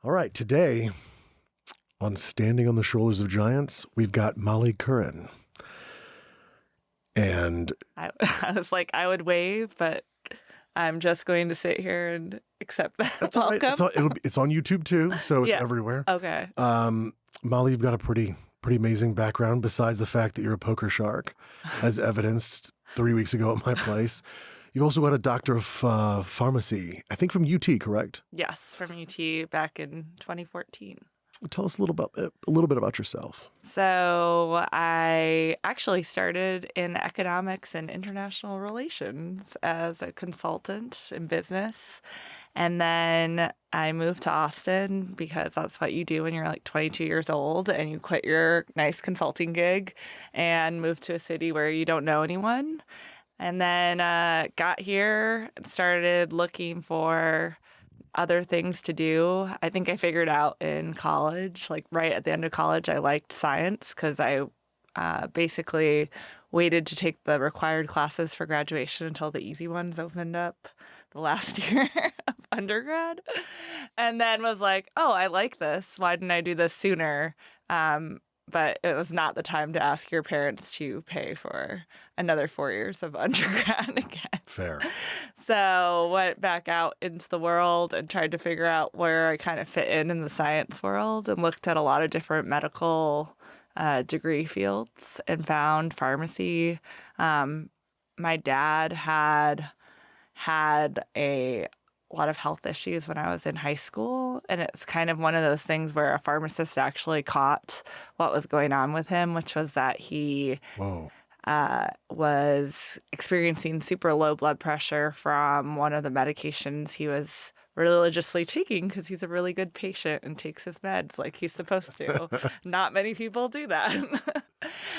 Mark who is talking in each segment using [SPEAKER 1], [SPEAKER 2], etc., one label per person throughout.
[SPEAKER 1] All right, today on Standing on the Shoulders of Giants, we've got Molly Curran. And
[SPEAKER 2] I was like, I would wave, but I'm just going to sit here and accept that
[SPEAKER 1] that's all right.
[SPEAKER 2] welcome.
[SPEAKER 1] It's on YouTube too, so it's
[SPEAKER 2] Yeah.
[SPEAKER 1] everywhere.
[SPEAKER 2] Okay.
[SPEAKER 1] Molly, you've got a pretty amazing background besides the fact that you're a poker shark, as evidenced 3 weeks ago at my place. You've also got a doctor of pharmacy, I think from UT, correct?
[SPEAKER 2] Yes, from UT back in 2014.
[SPEAKER 1] Tell us a little bit about yourself.
[SPEAKER 2] So I actually started in economics and international relations as a consultant in business. And then I moved to Austin because that's what you do when you're like 22 years old and you quit your nice consulting gig and move to a city where you don't know anyone. And then got here and started looking for other things to do. I think I figured out in college, like right at the end of college, I liked science because I basically waited to take the required classes for graduation until the easy ones opened up the last year of undergrad. And then was like, oh, I like this. Why didn't I do this sooner? But it was not the time to ask your parents to pay for another 4 years of undergrad again.
[SPEAKER 1] Fair.
[SPEAKER 2] So went back out into the world and tried to figure out where I kind of fit in the science world and looked at a lot of different medical degree fields and found pharmacy. My dad had a lot of health issues when I was in high school. And it's kind of one of those things where a pharmacist actually caught what was going on with him, which was that he
[SPEAKER 1] Whoa.
[SPEAKER 2] was experiencing super low blood pressure from one of the medications he was religiously taking because he's a really good patient and takes his meds like he's supposed to. Not many people do that.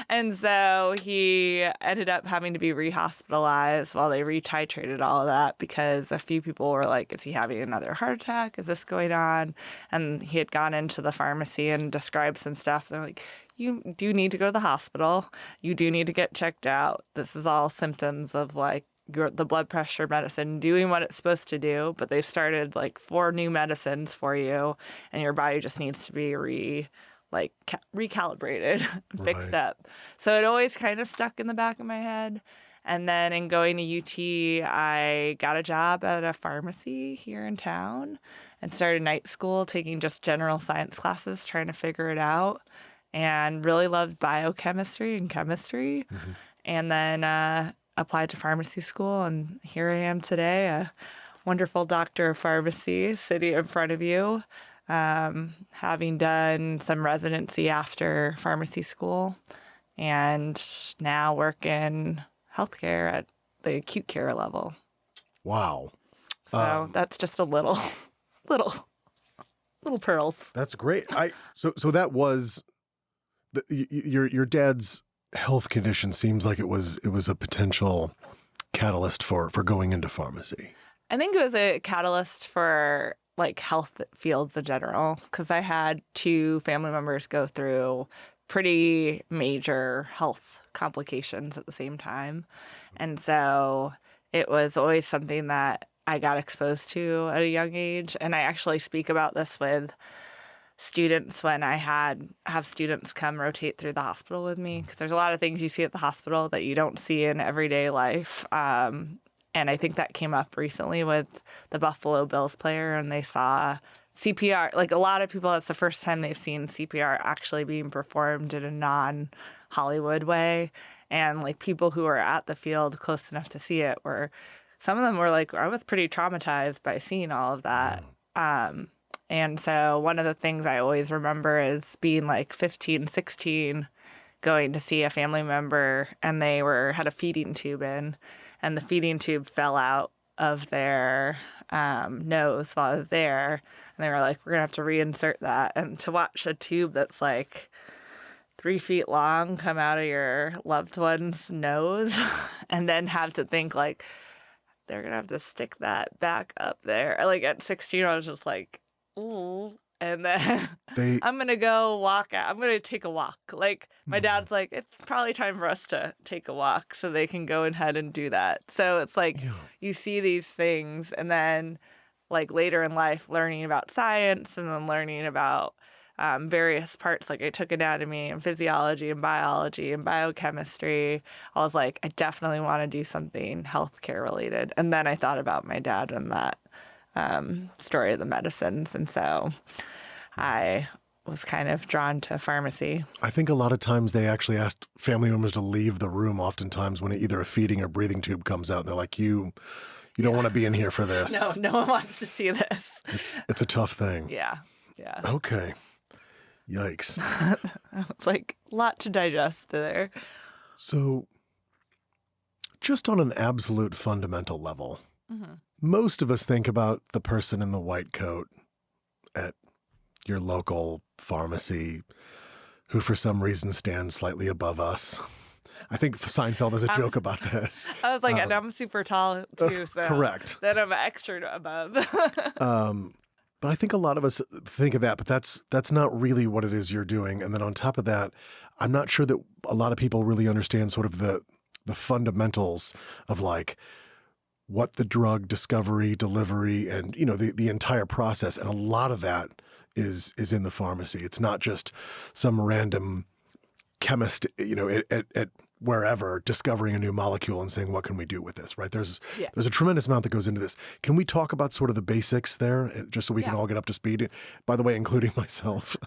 [SPEAKER 2] And so he ended up having to be rehospitalized while they retitrated all of that because a few people were like, is he having another heart attack? Is this going on? And he had gone into the pharmacy and described some stuff. They're like, you do need to go to the hospital. You do need to get checked out. This is all symptoms of like the blood pressure medicine doing what it's supposed to do, but they started like 4 new medicines for you, and your body just needs to be recalibrated, fixed up. So it always kind of stuck in the back of my head. And then in going to UT, I got a job at a pharmacy here in town and started night school, taking just general science classes, trying to figure it out, and really loved biochemistry and chemistry. Mm-hmm. And then applied to pharmacy school, and here I am today, a wonderful doctor of pharmacy sitting in front of you, having done some residency after pharmacy school, and now work in healthcare at the acute care level.
[SPEAKER 1] Wow.
[SPEAKER 2] So that's just a little pearls.
[SPEAKER 1] That's great. So that was your dad's health condition. Seems like it was a potential catalyst for going into pharmacy.
[SPEAKER 2] I think it was a catalyst for like health fields in general, because I had 2 family members go through pretty major health complications at the same time. And so it was always something that I got exposed to at a young age. And I actually speak about this with students when I have students come rotate through the hospital with me, because there's a lot of things you see at the hospital that you don't see in everyday life. And I think that came up recently with the Buffalo Bills player, and they saw CPR. Like a lot of people, that's the first time they've seen CPR actually being performed in a non-Hollywood way. And like people who were at the field close enough to see it some of them were like, I was pretty traumatized by seeing all of that. And so one of the things I always remember is being like 15, 16, going to see a family member, and they had a feeding tube in, and the feeding tube fell out of their nose while I was there. And they were like, we're going to have to reinsert that. And to watch a tube that's like 3 feet long come out of your loved one's nose and then have to think like, they're going to have to stick that back up there. Like at 16, I was just like, ooh. And then I'm going to go walk out. I'm going to take a walk. Like my dad's like, it's probably time for us to take a walk so they can go ahead and do that. So it's like you see these things, and then like later in life, learning about science and then learning about various parts. Like I took anatomy and physiology and biology and biochemistry. I was like, I definitely want to do something healthcare related. And then I thought about my dad and that story of the medicines. And so I was kind of drawn to pharmacy.
[SPEAKER 1] I think a lot of times they actually asked family members to leave the room oftentimes when either a feeding or breathing tube comes out and they're like, you don't want to be in here for this.
[SPEAKER 2] No one wants to see this.
[SPEAKER 1] It's a tough thing.
[SPEAKER 2] Yeah.
[SPEAKER 1] Okay. Yikes.
[SPEAKER 2] It's like a lot to digest there.
[SPEAKER 1] So just on an absolute fundamental level, most of us think about the person in the white coat at your local pharmacy who for some reason stands slightly above us. I think Seinfeld has a joke about this.
[SPEAKER 2] I was like, and I'm super tall too. So
[SPEAKER 1] correct.
[SPEAKER 2] Then I'm extra above.
[SPEAKER 1] But I think a lot of us think of that, but that's not really what it is you're doing. And then on top of that, I'm not sure that a lot of people really understand sort of the fundamentals of like what the drug discovery, delivery, and the entire process. And a lot of that is in the pharmacy. It's not just some random chemist, at wherever discovering a new molecule and saying, what can we do with this, right? There's a tremendous amount that goes into this. Can we talk about sort of the basics there, just so we can all get up to speed? By the way, including myself.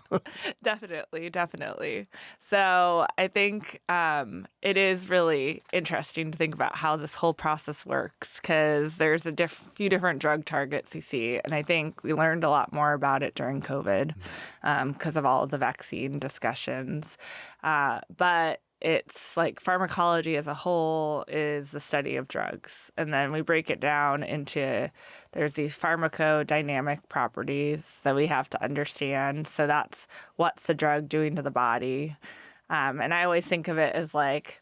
[SPEAKER 2] Definitely. So I think it is really interesting to think about how this whole process works, because there's a few different drug targets you see. And I think we learned a lot more about it during COVID because of all of the vaccine discussions. But it's like pharmacology as a whole is the study of drugs. And then we break it down into, there's these pharmacodynamic properties that we have to understand. So that's what's the drug doing to the body. And I always think of it as like,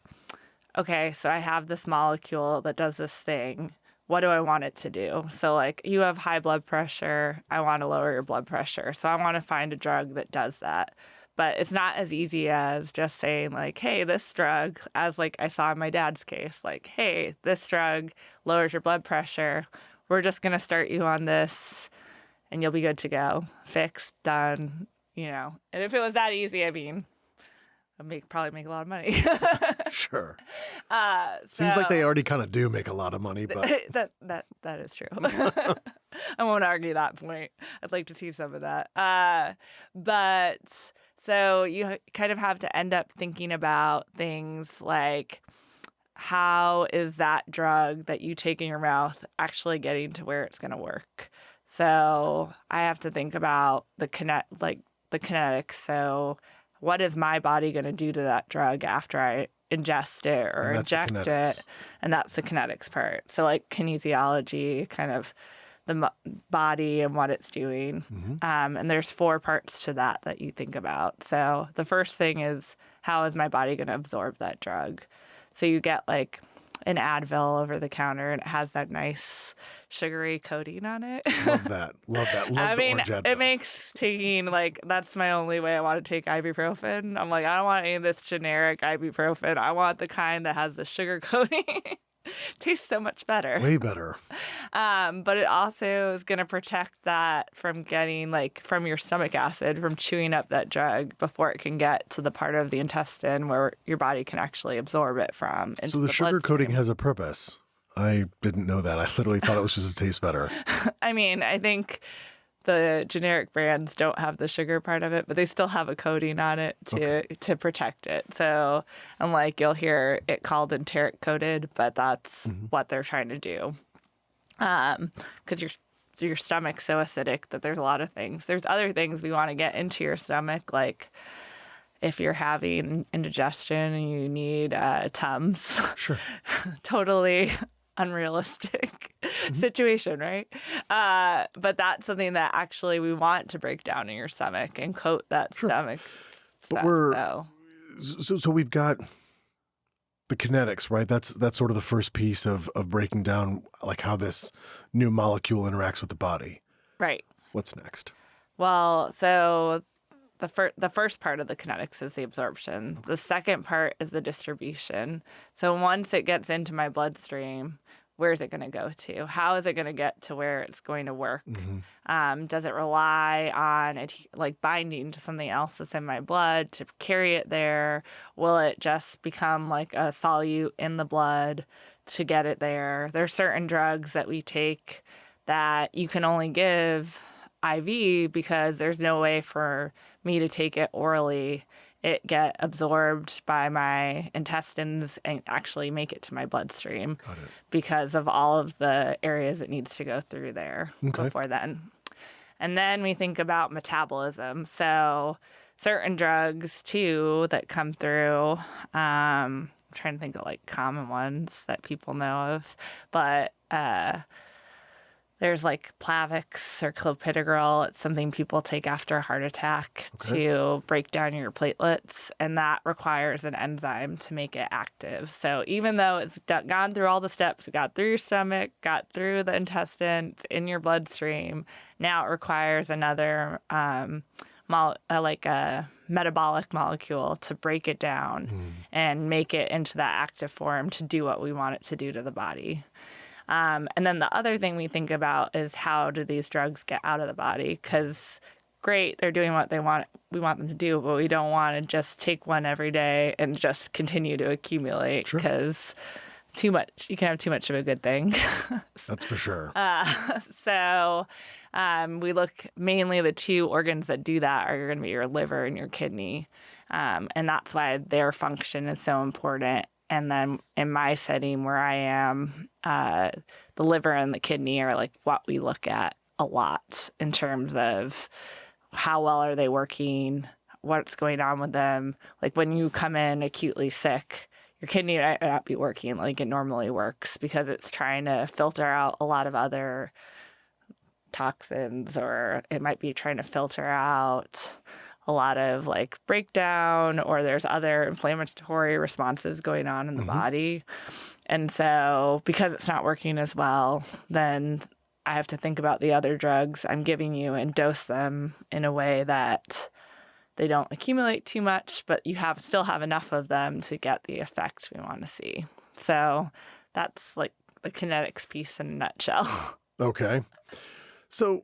[SPEAKER 2] okay, so I have this molecule that does this thing. What do I want it to do? So like you have high blood pressure. I want to lower your blood pressure. So I want to find a drug that does that. But it's not as easy as just saying like, hey, this drug, as like I saw in my dad's case, like, hey, this drug lowers your blood pressure. We're just going to start you on this and you'll be good to go. Fixed, done, And if it was that easy, I mean, I'd probably make a lot of money.
[SPEAKER 1] Sure. Seems like they already kind of do make a lot of money, but
[SPEAKER 2] that is true. I won't argue that point. I'd like to see some of that. But so you kind of have to end up thinking about things like, how is that drug that you take in your mouth actually getting to where it's going to work? So I have to think about the kinetics. So what is my body going to do to that drug after I ingest it or inject it? And that's the kinetics part. So like kinesiology, kind of the body and what it's doing. And there's 4 parts to that you think about. So the first thing is, how is my body going to absorb that drug? So you get like an Advil over the counter and it has that nice sugary coating on it.
[SPEAKER 1] Love that. Love
[SPEAKER 2] I mean,
[SPEAKER 1] orange Advil.
[SPEAKER 2] It makes taking that's my only way I want to take ibuprofen. I'm like, I don't want any of this generic ibuprofen. I want the kind that has the sugar coating. Tastes so much better.
[SPEAKER 1] Way better.
[SPEAKER 2] But it also is going to protect that from getting from your stomach acid, from chewing up that drug before it can get to the part of the intestine where your body can actually absorb it from.
[SPEAKER 1] So the sugar coating has a purpose. I didn't know that. I literally thought it was just to taste better.
[SPEAKER 2] I mean, I think the generic brands don't have the sugar part of it, but they still have a coating on it to protect it. So, and you'll hear it called enteric coated, but that's what they're trying to do. Because your stomach's so acidic that there's a lot of things. There's other things we want to get into your stomach, like if you're having indigestion and you need Tums.
[SPEAKER 1] Sure.
[SPEAKER 2] Totally unrealistic situation, right? But that's something that actually we want to break down in your stomach and coat that stomach stuff.
[SPEAKER 1] So we've got the kinetics, right? That's sort of the first piece of breaking down how this new molecule interacts with the body.
[SPEAKER 2] Right.
[SPEAKER 1] What's next?
[SPEAKER 2] Well, so the first part of the kinetics is the absorption. The second part is the distribution. So once it gets into my bloodstream, where's it going to go to? How is it going to get to where it's going to work? Does it rely on like binding to something else that's in my blood to carry it there? Will it just become like a solute in the blood to get it there? There's certain drugs that we take that you can only give IV because there's no way for me to take it orally. It get absorbed by my intestines and actually make it to my bloodstream because of all of the areas it needs to go through there before then. And then we think about metabolism. So certain drugs too that come through, I'm trying to think of like common ones that people know of, but there's like Plavix or clopidogrel. It's something people take after a heart attack to break down your platelets, and that requires an enzyme to make it active. So even though it's gone through all the steps, it got through your stomach, got through the intestines, in your bloodstream, now it requires another like a metabolic molecule to break it down and make it into that active form to do what we want it to do to the body. And then the other thing we think about is how do these drugs get out of the body? Because great, they're doing what we want them to do, but we don't want to just take one every day and just continue to accumulate because too much, you can have too much of a good thing.
[SPEAKER 1] That's for sure.
[SPEAKER 2] So we look mainly the two organs that do that are going to be your liver and your kidney. And that's why their function is so important. And then in my setting where I am, the liver and the kidney are like what we look at a lot in terms of how well are they working, what's going on with them. Like when you come in acutely sick, your kidney might not be working like it normally works because it's trying to filter out a lot of other toxins, or it might be trying to filter out a lot of like breakdown, or there's other inflammatory responses going on in the body. And so because it's not working as well, then I have to think about the other drugs I'm giving you and dose them in a way that they don't accumulate too much, but you still have enough of them to get the effect we want to see. So that's like the kinetics piece in a nutshell.
[SPEAKER 1] Okay. So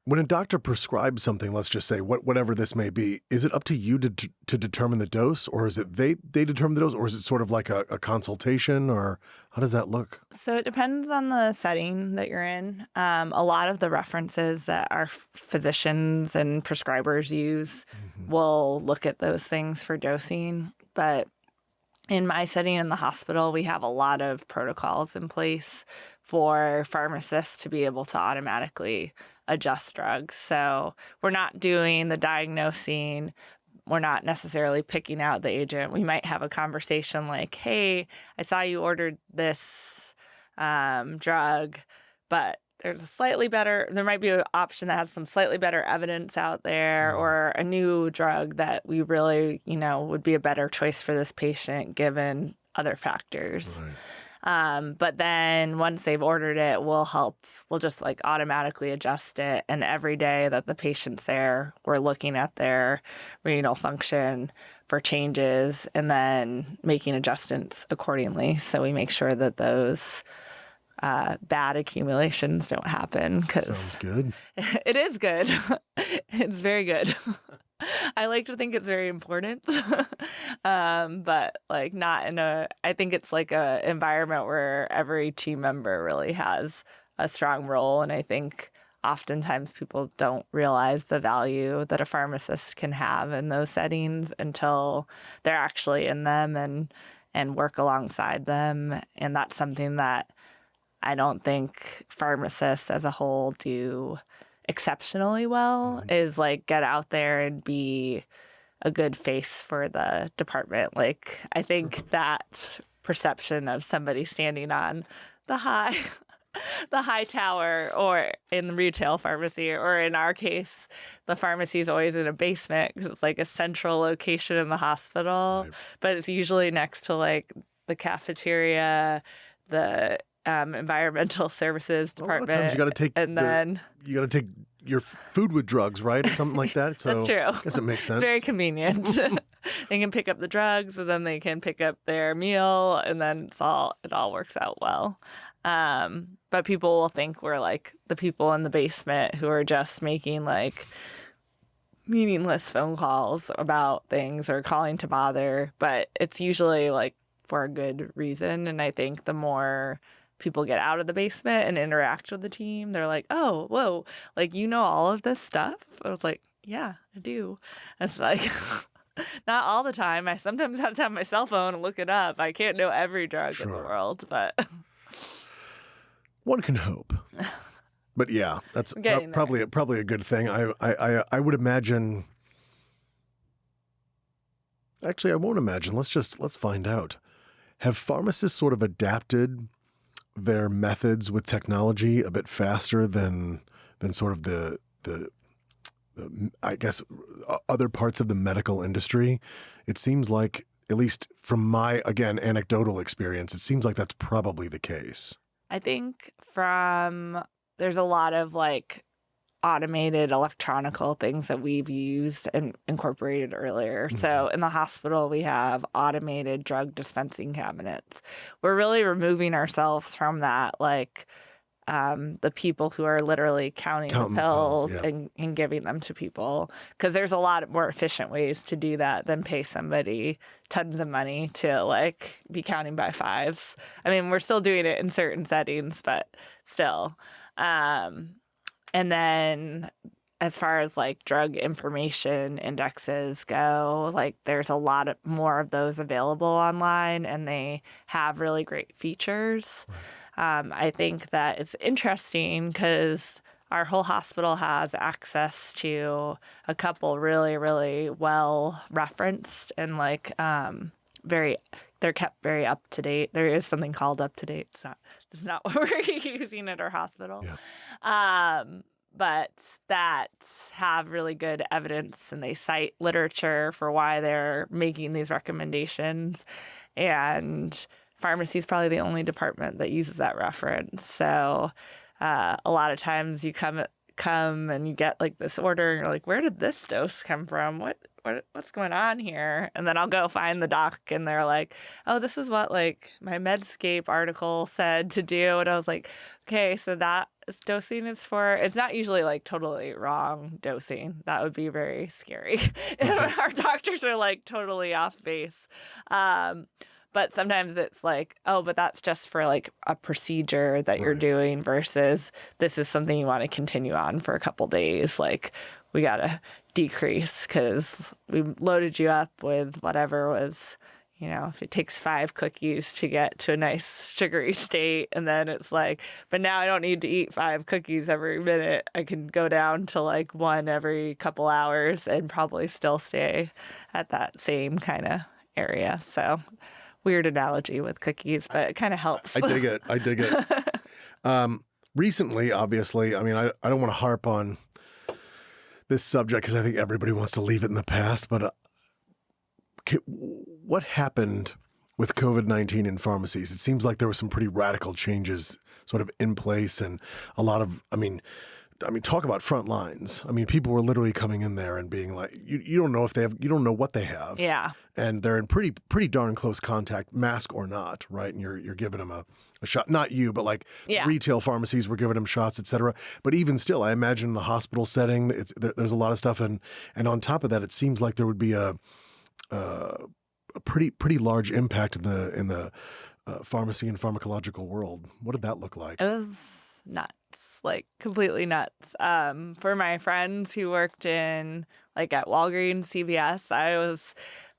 [SPEAKER 1] when a doctor prescribes something, let's just say whatever this may be, is it up to you to determine the dose, or is it they determine the dose, or is it sort of like a consultation, or how does that look?
[SPEAKER 2] So it depends on the setting that you're in. A lot of the references that our physicians and prescribers use will look at those things for dosing. But in my setting in the hospital, we have a lot of protocols in place for pharmacists to be able to automatically adjust drugs. So we're not doing the diagnosing. We're not necessarily picking out the agent. We might have a conversation like, hey, I saw you ordered this drug, but there might be an option that has some slightly better evidence out there, or a new drug that we really, would be a better choice for this patient given other factors. Right. But then once they've ordered it, we'll just like automatically adjust it. And every day that the patient's there, we're looking at their renal function for changes and then making adjustments accordingly. So we make sure that those bad accumulations don't happen.
[SPEAKER 1] Sounds good.
[SPEAKER 2] It is good. It's very good. I like to think it's very important, but like I think it's like a environment where every team member really has a strong role. And I think oftentimes people don't realize the value that a pharmacist can have in those settings until they're actually in them and work alongside them. And that's something that I don't think pharmacists as a whole do exceptionally well, is like get out there and be a good face for the department. Like I think that perception of somebody standing on the high tower, or in the retail pharmacy, or in our case, the pharmacy is always in a basement because it's like a central location in the hospital, but it's usually next to like the cafeteria, the environmental services department.
[SPEAKER 1] A lot of times you got to take your food with drugs, right, or something like that. So
[SPEAKER 2] that's true.
[SPEAKER 1] I guess it makes sense.
[SPEAKER 2] It's very convenient. They can pick up the drugs, and then they can pick up their meal, and then it all works out well. But people will think we're like the people in the basement who are just making like meaningless phone calls about things or calling to bother. But it's usually like for a good reason. And I think the more people get out of the basement and interact with the team, they're like, oh, whoa, like, you know, all of this stuff. I was like, yeah, I do. It's like, not all the time. I sometimes have to have my cell phone and look it up. I can't know every drug in the
[SPEAKER 1] Sure.
[SPEAKER 2] world, but
[SPEAKER 1] One can hope. But yeah, that's
[SPEAKER 2] We're getting there.
[SPEAKER 1] probably a good thing. I would imagine. Actually, I won't imagine. Let's find out. Have pharmacists sort of adapted their methods with technology a bit faster than sort of the I guess other parts of the medical industry? It seems like, at least from my, again, anecdotal experience, it seems like that's probably the case.
[SPEAKER 2] I think there's a lot of like automated electronical things that we've used and incorporated earlier. So in the hospital, we have automated drug dispensing cabinets. We're really removing ourselves from that, like the people who are literally counting
[SPEAKER 1] Counting
[SPEAKER 2] the
[SPEAKER 1] the pills,
[SPEAKER 2] pills
[SPEAKER 1] yeah.
[SPEAKER 2] and giving them to people. Because there's a lot more efficient ways to do that than pay somebody tons of money to like be counting by fives. I mean, we're still doing it in certain settings, but still. And then as far as like drug information indexes go, like there's a lot more of those available online and they have really great features. I think that it's interesting because our whole hospital has access to a couple really, really well referenced and like they're kept very up to date. There is something called up to date. It's not what we're using at our hospital.
[SPEAKER 1] Yeah.
[SPEAKER 2] But that have really good evidence and they cite literature for why they're making these recommendations. And pharmacy is probably the only department that uses that reference. So a lot of times you come and you get like this order and you're like, where did this dose come from? What's going on here? And then I'll go find the doc and they're like, oh, this is what like my Medscape article said to do. And I was like, okay, so that dosing is for, it's not usually like totally wrong dosing. That would be very scary. Our doctors are like totally off base. But sometimes it's like, oh, but that's just for like a procedure that you're doing versus this is something you want to continue on for a couple days. Like we got to decrease because we loaded you up with whatever was, you know, if it takes 5 cookies to get to a nice sugary state. And then it's like, but now I don't need to eat 5 cookies every minute. I can go down to like 1 every couple hours and probably still stay at that same kind of area. So weird analogy with cookies, but it kind of helps.
[SPEAKER 1] I dig it. Recently, obviously, I mean, I don't want to harp on this subject because I think everybody wants to leave it in the past, but what happened with COVID-19 in pharmacies? It seems like there were some pretty radical changes sort of in place and a lot of, I mean, talk about front lines. I mean, people were literally coming in there and being like, you don't know if they have, you don't know what they have.
[SPEAKER 2] Yeah.
[SPEAKER 1] And they're in pretty darn close contact, mask or not, right? And you're giving them a shot. Not you, but like retail pharmacies were giving them shots, et cetera. But even still, I imagine in the hospital setting, there's a lot of stuff. And on top of that, it seems like there would be a pretty large impact in the pharmacy and pharmacological world. What did that look like?
[SPEAKER 2] It was nuts. Like completely nuts. For my friends who worked in like at Walgreens, CVS, I was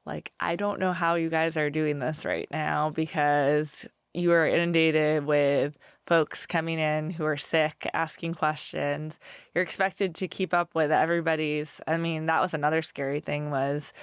[SPEAKER 2] like, I don't know how you guys are doing this right now because you are inundated with folks coming in who are sick, asking questions. You're expected to keep up with everybody's. I mean, that was another scary thing was,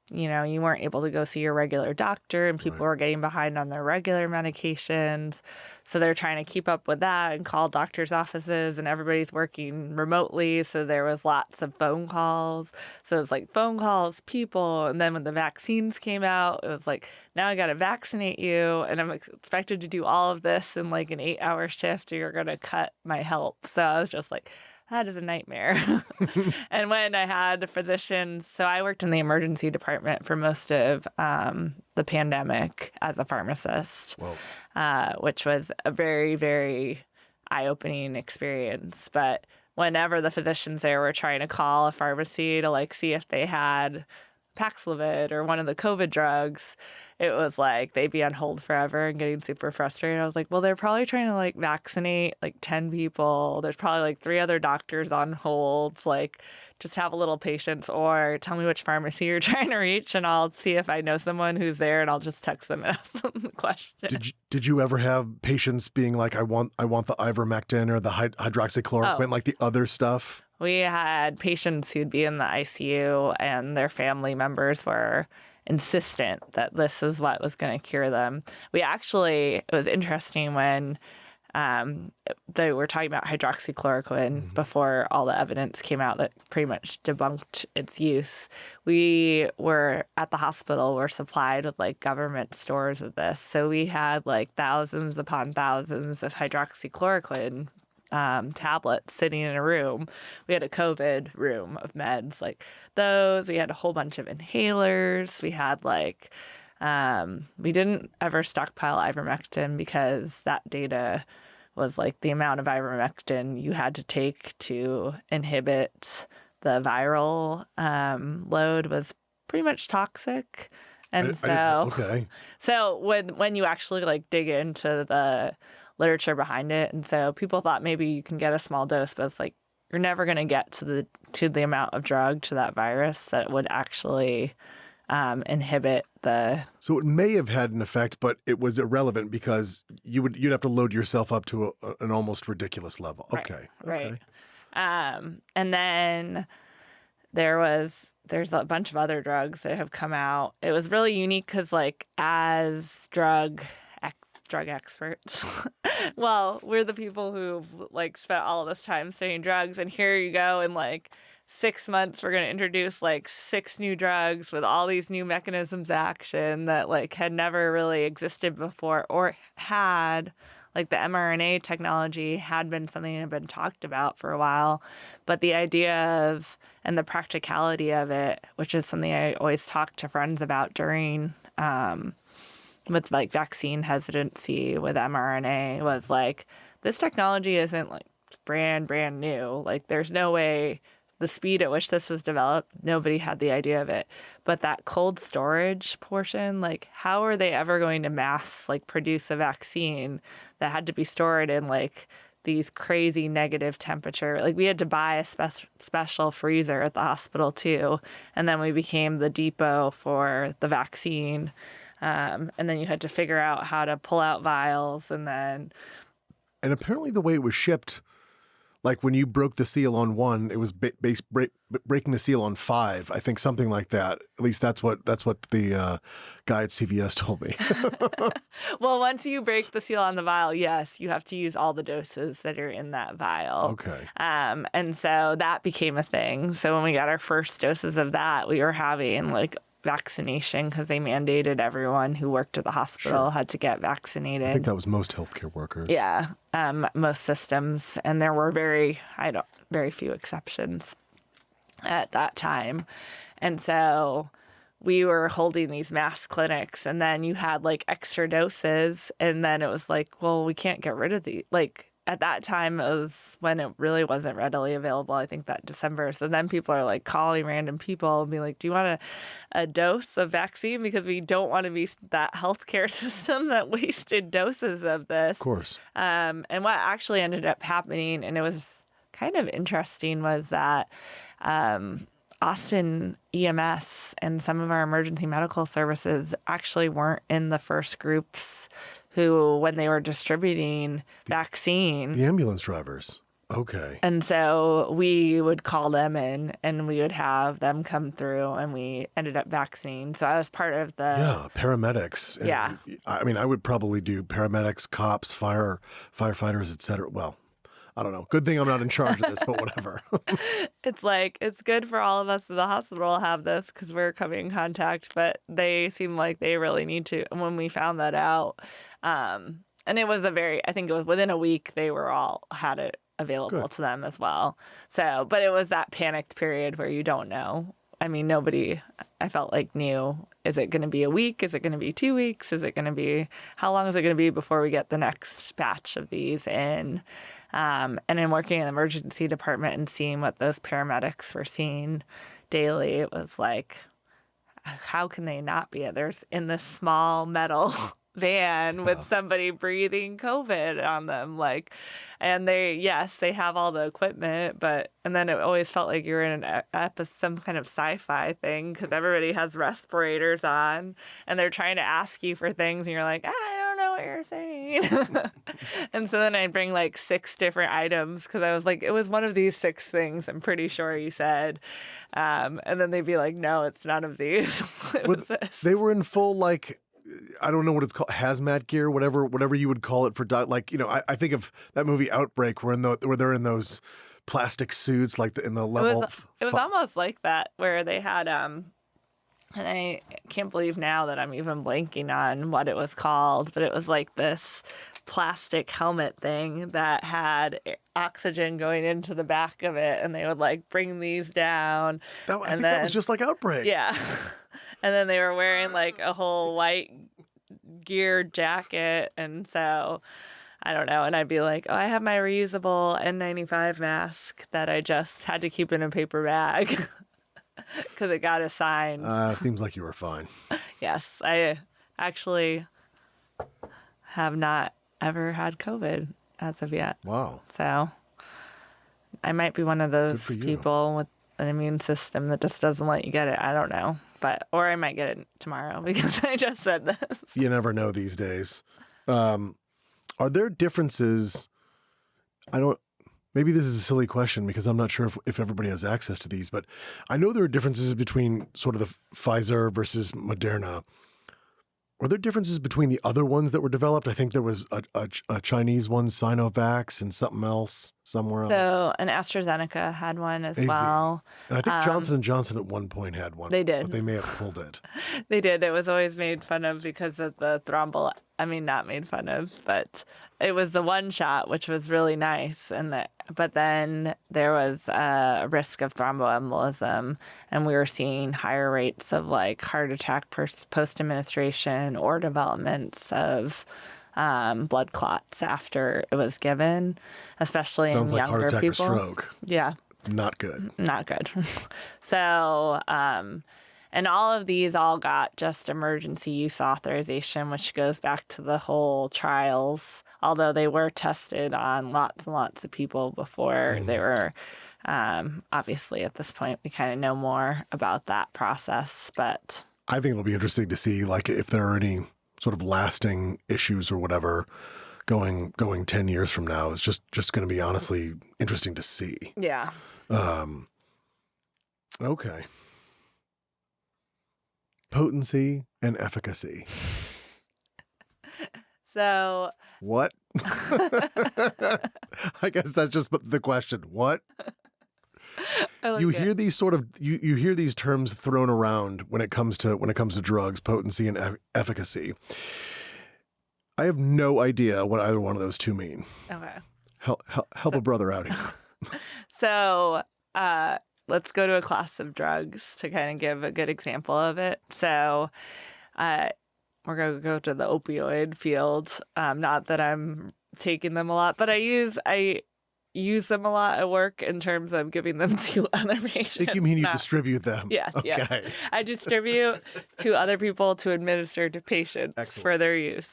[SPEAKER 2] you know, you weren't able to go see your regular doctor and people were getting behind on their regular medications. So they're trying to keep up with that and call doctors' offices and everybody's working remotely. So there was lots of phone calls. So it was like phone calls, people. And then when the vaccines came out, it was like, now I got to vaccinate you. And I'm expected to do all of this in like an 8-hour shift or you're going to cut my help. So I was just like, that is a nightmare. And when I had physicians, so I worked in the emergency department for most of the pandemic as a pharmacist, which was a very, very eye-opening experience. But whenever the physicians there were trying to call a pharmacy to like see if they had Paxlovid or one of the COVID drugs, it was like they'd be on hold forever and getting super frustrated. I was like, well, they're probably trying to like vaccinate like 10 people. There's probably like 3 other doctors on holds. Like, just have a little patience, or tell me which pharmacy you're trying to reach and I'll see if I know someone who's there and I'll just text them and ask them the question.
[SPEAKER 1] Did you ever have patients being like, I want the ivermectin or the hydroxychloroquine, like the other stuff?
[SPEAKER 2] We had patients who'd be in the ICU and their family members were insistent that this is what was going to cure them. It was interesting when they were talking about hydroxychloroquine before all the evidence came out that pretty much debunked its use. We were at the hospital, we're supplied with like government stores of this. So we had like thousands upon thousands of hydroxychloroquine tablets sitting in a room. We had a COVID room of meds like those. We had a whole bunch of inhalers. We had like, we didn't ever stockpile ivermectin because that data was like the amount of ivermectin you had to take to inhibit the viral load was pretty much toxic. And so when you actually like dig into the literature behind it, and so people thought maybe you can get a small dose, but it's like you're never going to get to the amount of drug to that virus that would actually inhibit the.
[SPEAKER 1] So it may have had an effect, but it was irrelevant because you'd have to load yourself up to an almost ridiculous level. Okay,
[SPEAKER 2] right. And then there's a bunch of other drugs that have come out. It was really unique because like as drug experts, well, we're the people who've like spent all of this time studying drugs, and here you go in like 6 months we're going to introduce like 6 new drugs with all these new mechanisms of action that like had never really existed before, or had like the mRNA technology had been something that had been talked about for a while, but the idea of and the practicality of it, which is something I always talk to friends about during with like vaccine hesitancy with mRNA, was like, this technology isn't like brand new. Like there's no way, the speed at which this was developed, nobody had the idea of it. But that cold storage portion, like how are they ever going to mass like produce a vaccine that had to be stored in like these crazy negative temperature? Like we had to buy a special freezer at the hospital too. And then we became the depot for the vaccine. And then you had to figure out how to pull out vials and
[SPEAKER 1] apparently the way it was shipped, like when you broke the seal on 1, it was breaking the seal on 5. I think something like that. At least that's what the guy at CVS told me.
[SPEAKER 2] Well, once you break the seal on the vial, yes, you have to use all the doses that are in that vial.
[SPEAKER 1] Okay.
[SPEAKER 2] And so that became a thing. So when we got our first doses of that, we were having like vaccination because they mandated everyone who worked at the hospital had to get vaccinated.
[SPEAKER 1] I think that was most healthcare workers.
[SPEAKER 2] Yeah, most systems, and there were very few exceptions at that time. And so we were holding these mass clinics, and then you had like extra doses, and then it was like, well, we can't get rid of these. Like at that time, it was when it really wasn't readily available, I think that December. So then people are like calling random people and being like, do you want a dose of vaccine? Because we don't want to be that healthcare system that wasted doses of this.
[SPEAKER 1] Of course.
[SPEAKER 2] And what actually ended up happening, and it was kind of interesting, was that Austin EMS and some of our emergency medical services actually weren't in the first groups who, when they were distributing vaccine.
[SPEAKER 1] The ambulance drivers. Okay.
[SPEAKER 2] And so we would call them in and we would have them come through, and we ended up vaccinating. So I was part of the...
[SPEAKER 1] Yeah, paramedics.
[SPEAKER 2] Yeah.
[SPEAKER 1] I mean, I would probably do paramedics, cops, firefighters, et cetera. Well, I don't know. Good thing I'm not in charge of this, but whatever.
[SPEAKER 2] It's like, it's good for all of us at the hospital to have this because we're coming in contact, but they seem like they really need to. And when we found that out, and it was I think it was within a week, they were all had it available
[SPEAKER 1] Good.
[SPEAKER 2] to them as well. So, but it was that panicked period where you don't know. I mean, nobody, I felt like, knew, is it going to be a week? Is it going to be 2 weeks? Is it going to be, how long is it going to be before we get the next batch of these in? And in working in the emergency department and seeing what those paramedics were seeing daily, it was like, how can they not be? There's in this small metal van with somebody breathing COVID on them, like, and yes, they have all the equipment, but, and then it always felt like you're in some kind of sci-fi thing because everybody has respirators on and they're trying to ask you for things and you're like, I don't know what you're saying. And so then I'd bring like 6 different items because I was like, it was one of these 6 things, I'm pretty sure you said. And then they'd be like, no, it's none of these. It was this.
[SPEAKER 1] They were in full, like, I don't know what it's called, hazmat gear, whatever you would call it for, like, you know, I think of that movie Outbreak where they're in those plastic suits, like in the level.
[SPEAKER 2] It was almost like that where they had, and I can't believe now that I'm even blanking on what it was called, but it was like this plastic helmet thing that had oxygen going into the back of it, and they would like bring these down.
[SPEAKER 1] I think that was just like Outbreak.
[SPEAKER 2] Yeah. And then they were wearing like a whole white gear jacket. And so I don't know. And I'd be like, oh, I have my reusable N95 mask that I just had to keep in a paper bag because it got assigned.
[SPEAKER 1] Seems like you were fine.
[SPEAKER 2] Yes. I actually have not ever had COVID as of yet.
[SPEAKER 1] Wow.
[SPEAKER 2] So I might be one of those
[SPEAKER 1] for you.
[SPEAKER 2] people with an immune system that just doesn't let you get it. I don't know. Or I might get it tomorrow because I just said this.
[SPEAKER 1] You never know these days. Are there differences? Maybe this is a silly question because I'm not sure if everybody has access to these, but I know there are differences between sort of the Pfizer versus Moderna. Are there differences between the other ones that were developed? I think there was a Chinese one, Sinovac, and something else somewhere else.
[SPEAKER 2] So, and AstraZeneca had one as well.
[SPEAKER 1] And I think Johnson & Johnson at one point had one.
[SPEAKER 2] They did.
[SPEAKER 1] But they may have pulled it.
[SPEAKER 2] They did. It was always made fun of because of the not made fun of, but it was the one shot, which was really nice. But then there was a risk of thromboembolism, and we were seeing higher rates of like heart attack post-administration or developments of blood clots after it was given, especially
[SPEAKER 1] Sounds
[SPEAKER 2] in
[SPEAKER 1] like
[SPEAKER 2] younger
[SPEAKER 1] heart attack
[SPEAKER 2] people.
[SPEAKER 1] or stroke.
[SPEAKER 2] Yeah.
[SPEAKER 1] Not good.
[SPEAKER 2] Not good. So, and all of these all got just emergency use authorization, which goes back to the whole trials, although they were tested on lots and lots of people before they were, obviously at this point, we kind of know more about that process, but.
[SPEAKER 1] I think it'll be interesting to see, like, if there are any sort of lasting issues or whatever going 10 years from now. It's just going to be honestly interesting to see.
[SPEAKER 2] Yeah.
[SPEAKER 1] Okay. Potency and efficacy.
[SPEAKER 2] So.
[SPEAKER 1] What? I guess that's just the question. What? You hear these sort of you hear these terms thrown around when it comes to drugs, potency and efficacy. I have no idea what either one of those two mean.
[SPEAKER 2] Okay.
[SPEAKER 1] Help a brother out here.
[SPEAKER 2] So, let's go to a class of drugs to kind of give a good example of it. So, we're going to go to the opioid field. Not that I'm taking them a lot, but I use them a lot at work in terms of giving them to other patients.
[SPEAKER 1] I think you mean you distribute them.
[SPEAKER 2] Yeah,
[SPEAKER 1] okay.
[SPEAKER 2] Yeah. I distribute to other people to administer to patients for their use.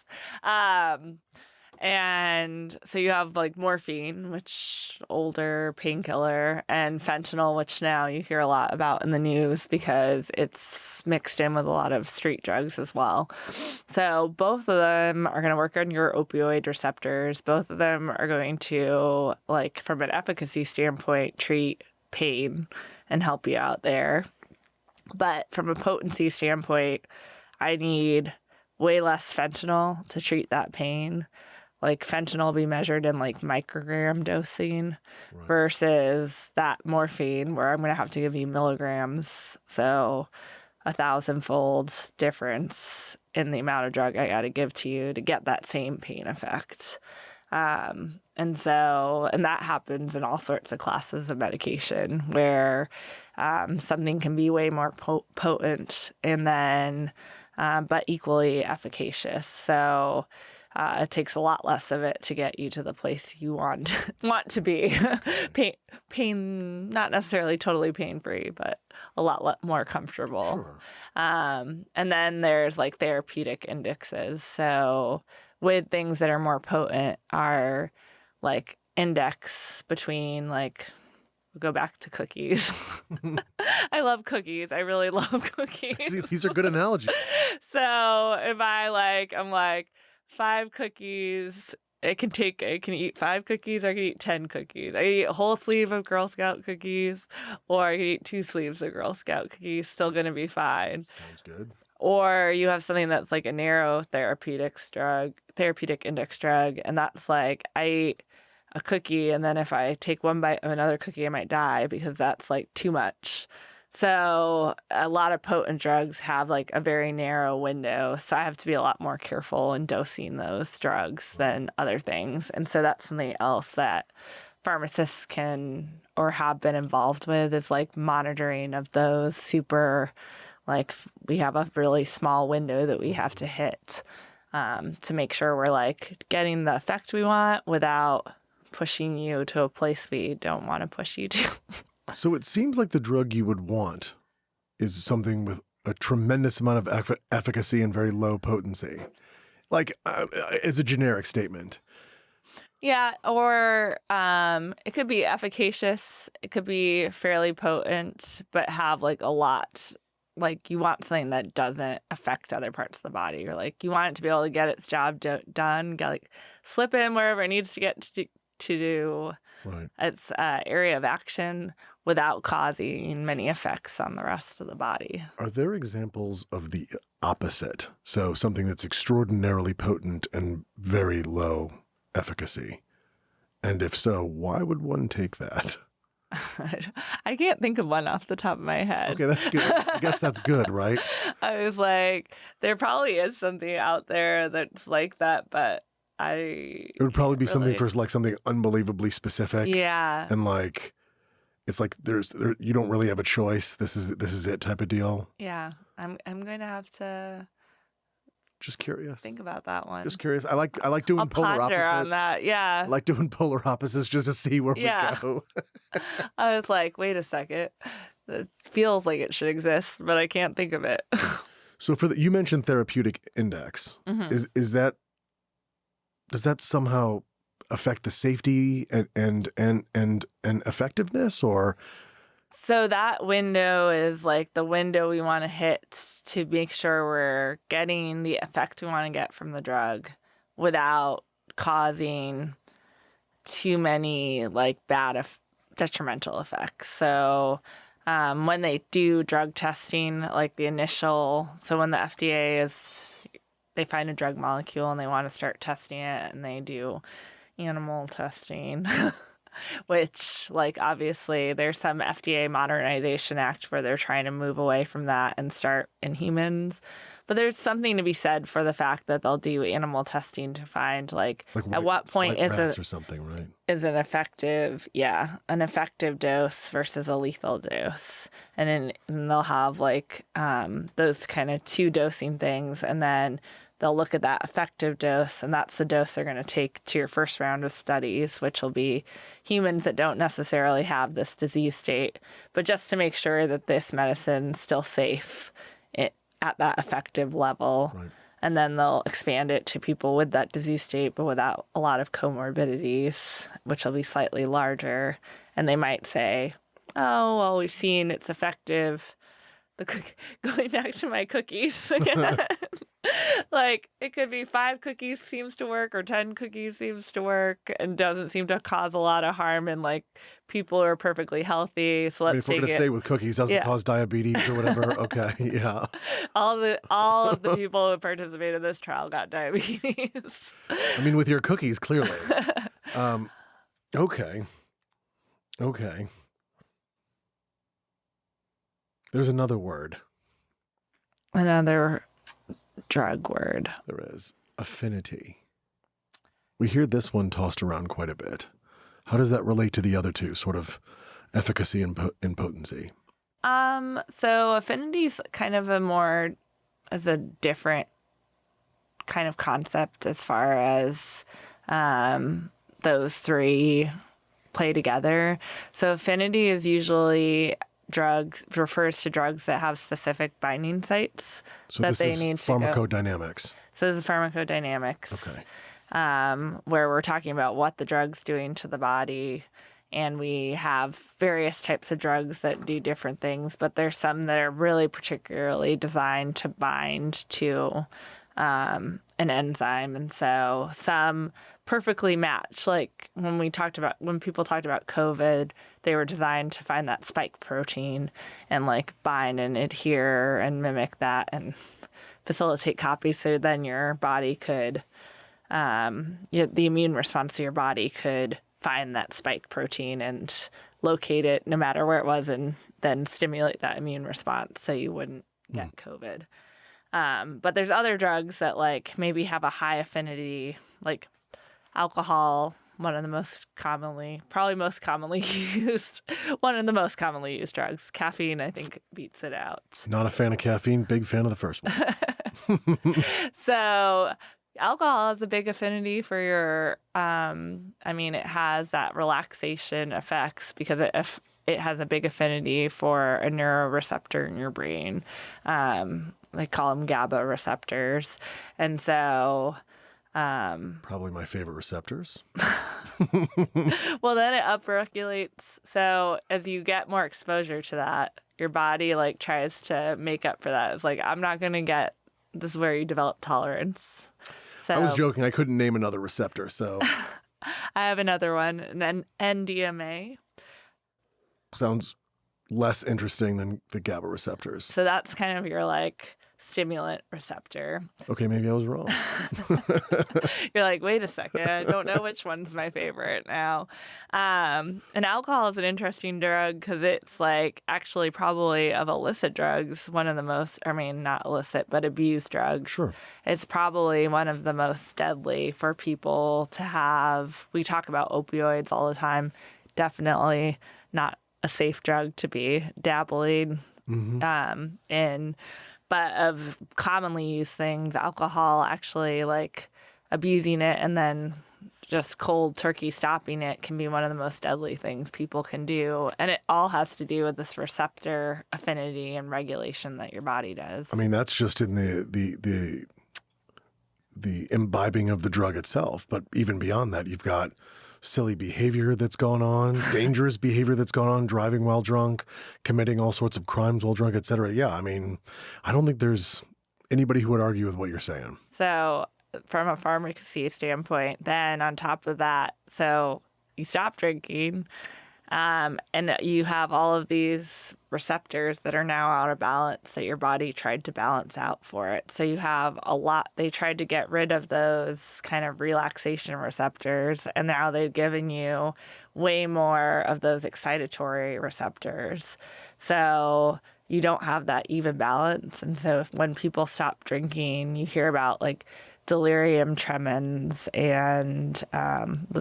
[SPEAKER 2] And so you have like morphine, which older painkiller, and fentanyl, which now you hear a lot about in the news because it's mixed in with a lot of street drugs as well. So both of them are going to work on your opioid receptors. Both of them are going to, like, from an efficacy standpoint, treat pain and help you out there. But from a potency standpoint, I need way less fentanyl to treat that pain. Like fentanyl will be measured in like microgram dosing versus that morphine where I'm going to have to give you milligrams. So 1,000-fold difference in the amount of drug I got to give to you to get that same pain effect. And that happens in all sorts of classes of medication where something can be way more potent and then, but equally efficacious. So it takes a lot less of it to get you to the place you want to be. pain, not necessarily totally pain free, but a lot more comfortable.
[SPEAKER 1] Sure.
[SPEAKER 2] And then there's like therapeutic indexes. So with things that are more potent are like index between like, go back to cookies. I love cookies. I really love cookies.
[SPEAKER 1] See, these are good analogies.
[SPEAKER 2] So if I'm like 5 cookies, I can eat 5 cookies or I can eat 10 cookies. I can eat a whole sleeve of Girl Scout cookies or I can eat 2 sleeves of Girl Scout cookies. Still going to be fine.
[SPEAKER 1] Sounds good.
[SPEAKER 2] Or you have something that's like a narrow therapeutic index drug. And that's like, I eat a cookie and then if I take one bite of another cookie, I might die because that's like too much. So a lot of potent drugs have like a very narrow window. So I have to be a lot more careful in dosing those drugs than other things. And so that's something else that pharmacists can or have been involved with is like monitoring of those super, like we have a really small window that we have to hit to make sure we're like getting the effect we want without pushing you to a place we don't want to push you to.
[SPEAKER 1] So it seems like the drug you would want is something with a tremendous amount of efficacy and very low potency. Like, it's a generic statement.
[SPEAKER 2] Yeah, or it could be efficacious. It could be fairly potent, but have like a lot. Like you want something that doesn't affect other parts of the body, or like you want it to be able to get its job done, like slip in wherever it needs to get to do
[SPEAKER 1] Right.
[SPEAKER 2] its area of action without causing many effects on the rest of the body.
[SPEAKER 1] Are there examples of the opposite? So something that's extraordinarily potent and very low efficacy? And if so, why would one take that?
[SPEAKER 2] I can't think of one off the top of my head.
[SPEAKER 1] Okay, that's good. I guess that's good, right?
[SPEAKER 2] I was like, there probably is something out there that's like that, but
[SPEAKER 1] it would probably be something for like something unbelievably specific.
[SPEAKER 2] Yeah.
[SPEAKER 1] And like, it's like you don't really have a choice. This is it type of deal.
[SPEAKER 2] Yeah. I'm going to have to
[SPEAKER 1] just curious.
[SPEAKER 2] Think about that one.
[SPEAKER 1] Just curious. I like doing
[SPEAKER 2] I'll
[SPEAKER 1] polar
[SPEAKER 2] ponder
[SPEAKER 1] opposites.
[SPEAKER 2] on that. Yeah.
[SPEAKER 1] I like doing polar opposites just to see where we go.
[SPEAKER 2] I was like, wait a second. It feels like it should exist, but I can't think of it.
[SPEAKER 1] So you mentioned therapeutic index.
[SPEAKER 2] Mm-hmm.
[SPEAKER 1] Does that somehow affect the safety and effectiveness, or?
[SPEAKER 2] So that window is like the window we want to hit to make sure we're getting the effect we want to get from the drug without causing too many like bad detrimental effects. So when they do drug testing, like the initial, so when the FDA they find a drug molecule and they want to start testing it and they do animal testing, which like obviously there's some FDA Modernization Act where they're trying to move away from that and start in humans. But there's something to be said for the fact that they'll do animal testing to find like at what point is
[SPEAKER 1] it or something, right?
[SPEAKER 2] Is an effective dose versus a lethal dose. And then they'll have like those kind of 2 dosing things, and then they'll look at that effective dose, and that's the dose they're going to take to your first round of studies, which will be humans that don't necessarily have this disease state, but just to make sure that this medicine's still safe at that effective level.
[SPEAKER 1] Right.
[SPEAKER 2] And then they'll expand it to people with that disease state, but without a lot of comorbidities, which will be slightly larger. And they might say, oh, well, we've seen it's effective. Going back to my cookies again. Like, it could be 5 cookies seems to work or 10 cookies seems to work and doesn't seem to cause a lot of harm in, like, people who are perfectly healthy. So let's
[SPEAKER 1] if we're going to stay with cookies, doesn't cause diabetes or whatever, okay, yeah.
[SPEAKER 2] All of the people who participated in this trial got diabetes.
[SPEAKER 1] I mean, with your cookies, clearly. Okay. There's another word.
[SPEAKER 2] Another drug word.
[SPEAKER 1] There is. Affinity. We hear this one tossed around quite a bit. How does that relate to the other two, sort of efficacy and potency?
[SPEAKER 2] So affinity is kind of as a different kind of concept as far as those three play together. So affinity is usually refers to drugs that have specific binding sites
[SPEAKER 1] So
[SPEAKER 2] that
[SPEAKER 1] this
[SPEAKER 2] they
[SPEAKER 1] is
[SPEAKER 2] need to go.
[SPEAKER 1] pharmacodynamics.
[SPEAKER 2] So this is pharmacodynamics.
[SPEAKER 1] Okay.
[SPEAKER 2] Where we're talking about what the drug's doing to the body. And we have various types of drugs that do different things, but there's some that are really particularly designed to bind to an enzyme. And so some perfectly match. Like when people talked about COVID, they were designed to find that spike protein and like bind and adhere and mimic that and facilitate copies. So then your body could, the immune response to your body could find that spike protein and locate it no matter where it was and then stimulate that immune response so you wouldn't get COVID. But there's other drugs that like maybe have a high affinity, like alcohol, probably most commonly used, one of the most commonly used drugs. Caffeine, I think, beats it out.
[SPEAKER 1] Not a fan of caffeine, big fan of the first one.
[SPEAKER 2] So alcohol has a big affinity for your, it has that relaxation effects because it has a big affinity for a neuroreceptor in your brain. They call them GABA receptors. And so...
[SPEAKER 1] Probably my favorite receptors.
[SPEAKER 2] well, then it upregulates. So as you get more exposure to that, your body like tries to make up for that. It's like, I'm not going to get, this is where you develop tolerance. So
[SPEAKER 1] I was joking. I couldn't name another receptor, so.
[SPEAKER 2] I have another one, an NDMA.
[SPEAKER 1] Sounds less interesting than the GABA receptors.
[SPEAKER 2] So that's kind of your like stimulant receptor.
[SPEAKER 1] Okay, maybe I was wrong.
[SPEAKER 2] You're like, wait a second, I don't know which one's my favorite now. And alcohol is an interesting drug because it's like actually probably of illicit drugs, one of the most, not illicit, but abused drugs.
[SPEAKER 1] Sure.
[SPEAKER 2] It's probably one of the most deadly for people to have. We talk about opioids all the time. Definitely not a safe drug to be dabbling in. But of commonly used things, alcohol, actually like abusing it and then just cold turkey stopping it can be one of the most deadly things people can do. And it all has to do with this receptor affinity and regulation that your body does.
[SPEAKER 1] I mean, that's just in the imbibing of the drug itself. But even beyond that, you've got silly behavior that's going on, dangerous behavior that's going on, driving while drunk, committing all sorts of crimes while drunk, et cetera. Yeah, I mean, I don't think there's anybody who would argue with what you're saying.
[SPEAKER 2] So from a pharmacy standpoint, then on top of that, so you stop drinking and you have all of these receptors that are now out of balance that your body tried to balance out for it. So you have they tried to get rid of those kind of relaxation receptors, and now they've given you way more of those excitatory receptors. So you don't have that even balance. And so when people stop drinking, you hear about like delirium tremens and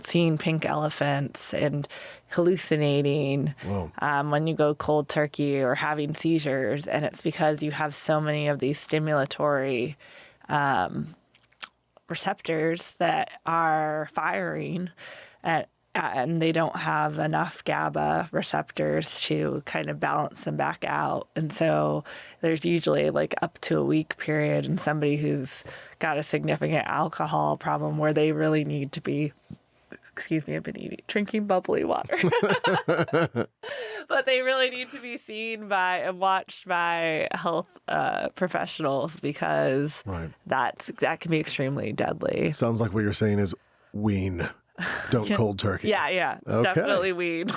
[SPEAKER 2] seeing pink elephants and hallucinating when you go cold turkey or having seizures. And it's because you have so many of these stimulatory receptors that are firing and they don't have enough GABA receptors to kind of balance them back out. And so there's usually like up to a week period in somebody who's got a significant alcohol problem where they really need to be, excuse me, I've been drinking bubbly water. But they really need to be seen by and watched by health professionals because that can be extremely deadly.
[SPEAKER 1] Sounds like what you're saying is wean. Don't cold turkey.
[SPEAKER 2] Yeah.
[SPEAKER 1] Okay.
[SPEAKER 2] Definitely weed.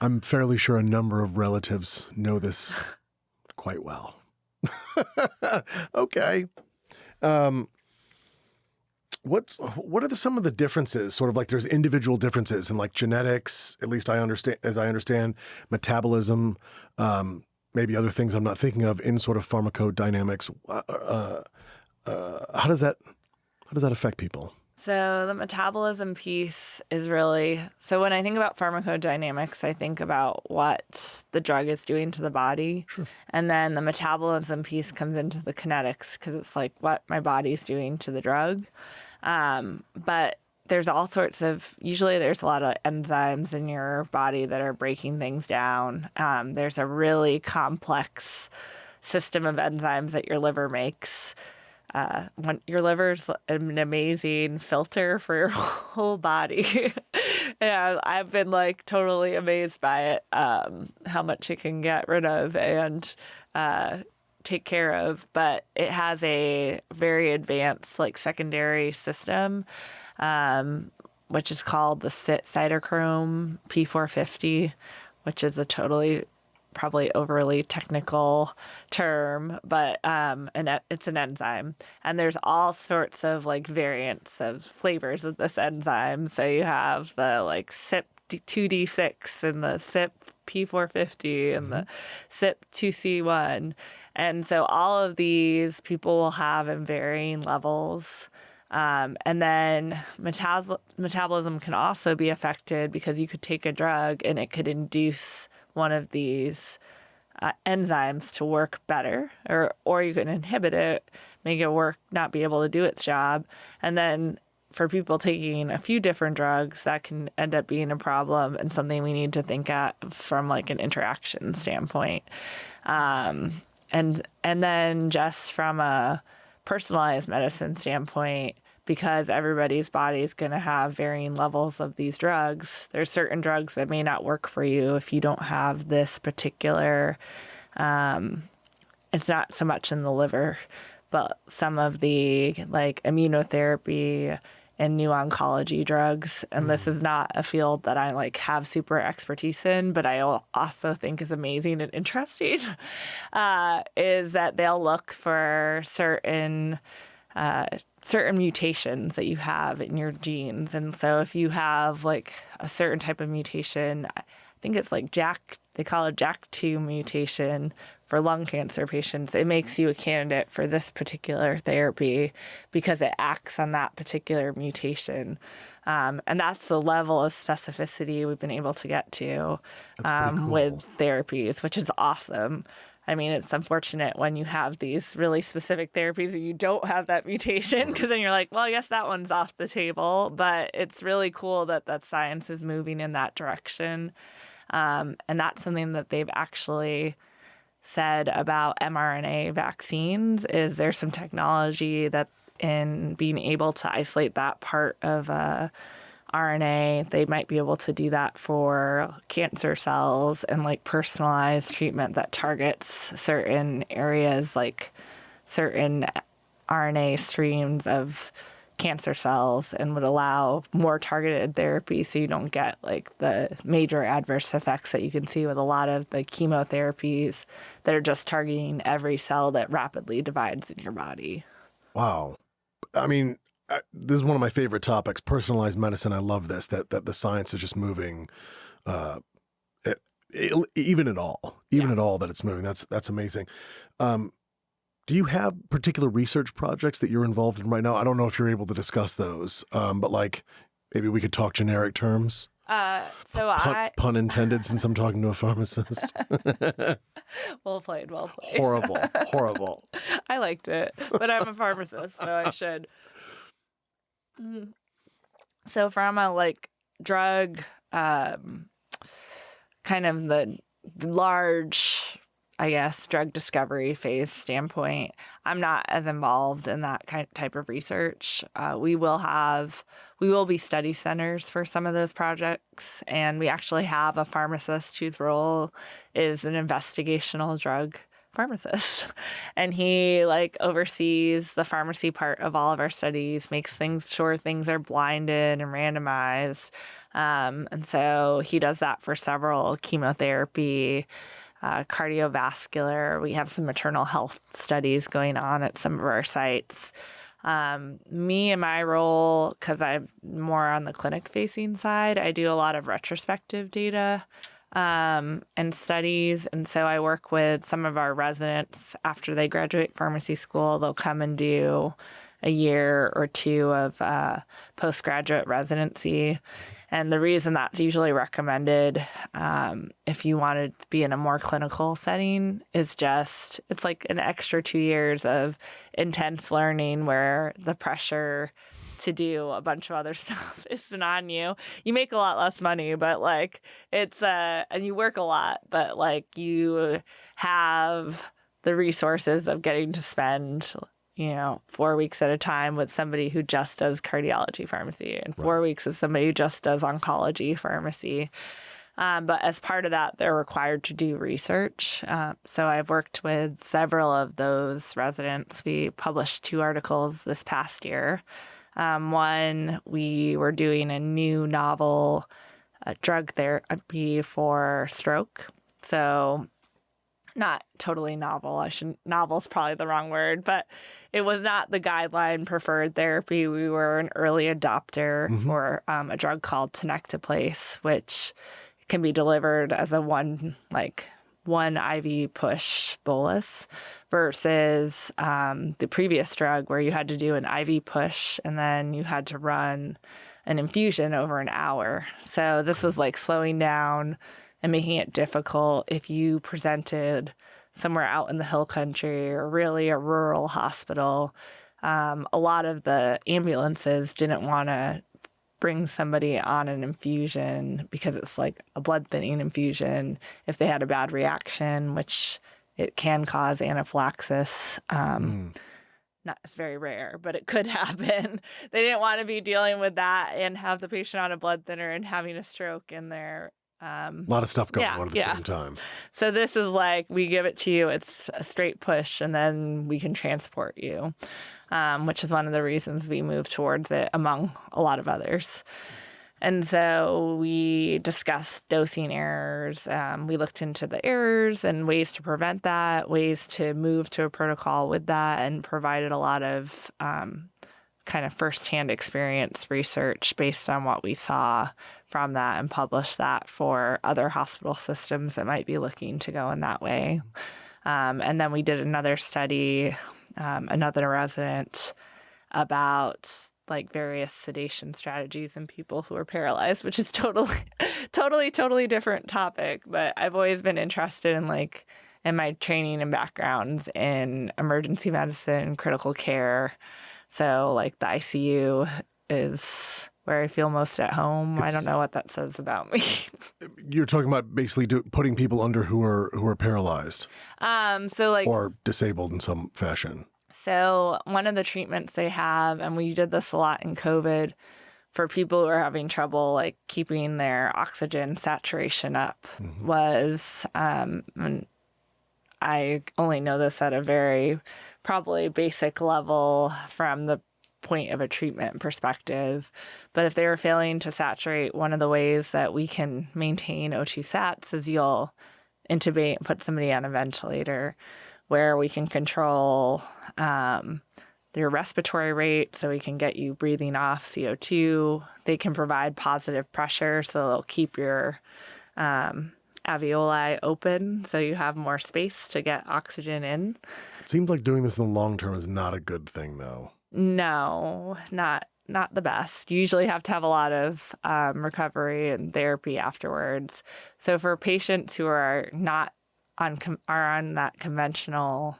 [SPEAKER 1] I'm fairly sure a number of relatives know this quite well. Okay. What are some of the differences? Sort of like there's individual differences in like genetics, at least I understand, metabolism, maybe other things I'm not thinking of in sort of pharmacodynamics. How does that affect people?
[SPEAKER 2] So the metabolism piece is really, so when I think about pharmacodynamics, I think about what the drug is doing to the body.
[SPEAKER 1] Sure.
[SPEAKER 2] And then the metabolism piece comes into the kinetics because it's like what my body's doing to the drug. But there's all sorts of, usually there's a lot of enzymes in your body that are breaking things down. There's a really complex system of enzymes that your liver makes. When your liver's an amazing filter for your whole body. And I've been like totally amazed by it, how much it can get rid of and take care of. But it has a very advanced like secondary system, which is called the cytochrome P450, which is a totally probably overly technical term, but it's an enzyme. And there's all sorts of like variants of flavors of this enzyme. So you have the like CYP2D6 and the CYP P450 and the CYP2C1. And so all of these people will have in varying levels. And then metabolism can also be affected because you could take a drug and it could induce one of these enzymes to work better, or you can inhibit it, make it work, not be able to do its job. And then for people taking a few different drugs, that can end up being a problem and something we need to think at from like an interaction standpoint. And then just from a personalized medicine standpoint, because everybody's body is going to have varying levels of these drugs, there's certain drugs that may not work for you if you don't have this particular, it's not so much in the liver, but some of the like immunotherapy and new oncology drugs. And this is not a field that I like have super expertise in, but I also think is amazing and interesting, is that they'll look for certain mutations that you have in your genes. And so if you have like a certain type of mutation, I think it's like they call it JAK2 mutation for lung cancer patients, it makes you a candidate for this particular therapy because it acts on that particular mutation. And that's the level of specificity we've been able to get to
[SPEAKER 1] cool.
[SPEAKER 2] with therapies, which is awesome. I mean, it's unfortunate when you have these really specific therapies and you don't have that mutation, because then you're like, well, I guess that one's off the table. But it's really cool that science is moving in that direction. And that's something that they've actually said about mRNA vaccines, is there's some technology that in being able to isolate that part of RNA, they might be able to do that for cancer cells and like personalized treatment that targets certain areas, like certain RNA streams of cancer cells, and would allow more targeted therapy so you don't get like the major adverse effects that you can see with a lot of the chemotherapies that are just targeting every cell that rapidly divides in your body.
[SPEAKER 1] Wow. I mean, this is one of my favorite topics, personalized medicine. I love this, that the science is just moving, even at all that it's moving. That's amazing. Do you have particular research projects that you're involved in right now? I don't know if you're able to discuss those, but like maybe we could talk generic terms. Pun intended, since I'm talking to a pharmacist.
[SPEAKER 2] Well played.
[SPEAKER 1] Horrible.
[SPEAKER 2] I liked it, but I'm a pharmacist, so I should. So from a like drug, kind of the large, I guess, drug discovery phase standpoint, I'm not as involved in that type of research. We will be study centers for some of those projects, and we actually have a pharmacist whose role is an investigational drug pharmacist, and he like oversees the pharmacy part of all of our studies, makes sure things are blinded and randomized, and so he does that for several chemotherapy, cardiovascular. We have some maternal health studies going on at some of our sites. Me and my role, because I'm more on the clinic facing side, I do a lot of retrospective data and studies. And so I work with some of our residents after they graduate pharmacy school. They'll come and do a year or two of postgraduate residency. And the reason that's usually recommended if you wanted to be in a more clinical setting is just, it's like an extra 2 years of intense learning where the pressure to do a bunch of other stuff isn't on you. You make a lot less money, but like it's, and you work a lot, but like you have the resources of getting to spend 4 weeks at a time with somebody who just does cardiology pharmacy, and 4 weeks with somebody who just does oncology pharmacy. But as part of that, they're required to do research. So I've worked with several of those residents. We published 2 articles this past year. One, we were doing a new novel drug therapy for stroke. So not totally novel. Novel's probably the wrong word, but it was not the guideline preferred therapy. We were an early adopter for a drug called tenecteplase, which can be delivered as a one IV push bolus versus the previous drug where you had to do an IV push and then you had to run an infusion over an hour. So this was like slowing down and making it difficult if you presented somewhere out in the hill country or really a rural hospital. A lot of the ambulances didn't want to bring somebody on an infusion because it's like a blood thinning infusion if they had a bad reaction, which it can cause anaphylaxis. It's very rare, but it could happen. They didn't want to be dealing with that and have the patient on a blood thinner and having a stroke in their
[SPEAKER 1] a lot of stuff going on at the same time.
[SPEAKER 2] So this is like, we give it to you, it's a straight push, and then we can transport you, which is one of the reasons we moved towards it, among a lot of others. And so we discussed dosing errors. We looked into the errors and ways to prevent that, ways to move to a protocol with that, and provided a lot of kind of firsthand experience research based on what we saw from that, and published that for other hospital systems that might be looking to go in that way. And then we did another study, another resident, about like various sedation strategies in people who are paralyzed, which is totally different topic. But I've always been interested in my training and backgrounds in emergency medicine, critical care. So like the ICU is where I feel most at home. I don't know what that says about me.
[SPEAKER 1] You're talking about basically putting people under who are paralyzed, or disabled in some fashion.
[SPEAKER 2] So one of the treatments they have, and we did this a lot in COVID, for people who are having trouble like keeping their oxygen saturation up, was, and I only know this at a very probably basic level from the point of a treatment perspective, but if they were failing to saturate, one of the ways that we can maintain O2 sats is you'll intubate and put somebody on a ventilator, where we can control their respiratory rate, so we can get you breathing off CO2. They can provide positive pressure, so they'll keep your alveoli open, so you have more space to get oxygen in.
[SPEAKER 1] It seems like doing this in the long term is not a good thing, though.
[SPEAKER 2] No, not the best. You usually have to have a lot of recovery and therapy afterwards. So for patients who are not on that conventional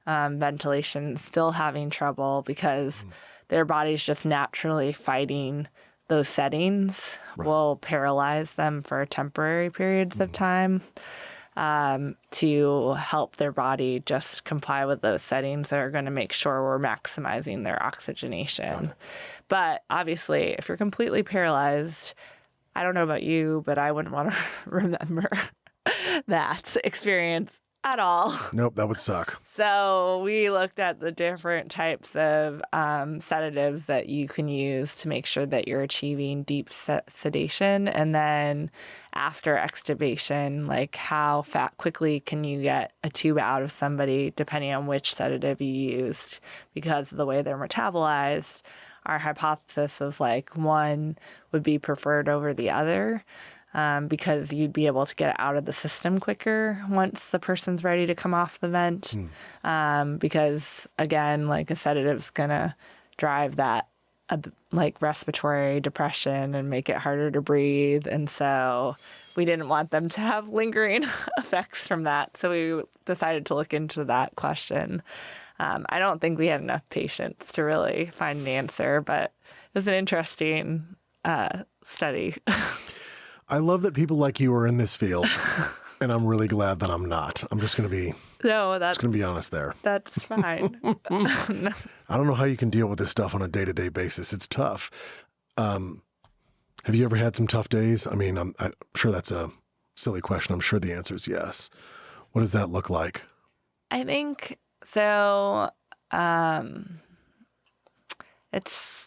[SPEAKER 2] ventilation, still having trouble because their body's just naturally fighting those settings, will paralyze them for temporary periods of time, to help their body just comply with those settings that are going to make sure we're maximizing their oxygenation. But obviously, if you're completely paralyzed, I don't know about you, but I wouldn't want to remember that experience at all.
[SPEAKER 1] Nope, that would suck.
[SPEAKER 2] So we looked at the different types of sedatives that you can use to make sure that you're achieving deep sedation. And then after extubation, like how quickly can you get a tube out of somebody depending on which sedative you used, because of the way they're metabolized. Our hypothesis was like one would be preferred over the other. Because you'd be able to get it out of the system quicker once the person's ready to come off the vent. Because, again, like a sedative's going to drive that like respiratory depression and make it harder to breathe. And so we didn't want them to have lingering effects from that. So we decided to look into that question. I don't think we had enough patients to really find an answer, but it was an interesting study.
[SPEAKER 1] I love that people like you are in this field, and I'm really glad that I'm not. I'm just going to be honest there.
[SPEAKER 2] That's fine.
[SPEAKER 1] I don't know how you can deal with this stuff on a day-to-day basis. It's tough. Have you ever had some tough days? I mean, I'm sure that's a silly question. I'm sure the answer is yes. What does that look like?
[SPEAKER 2] I think so.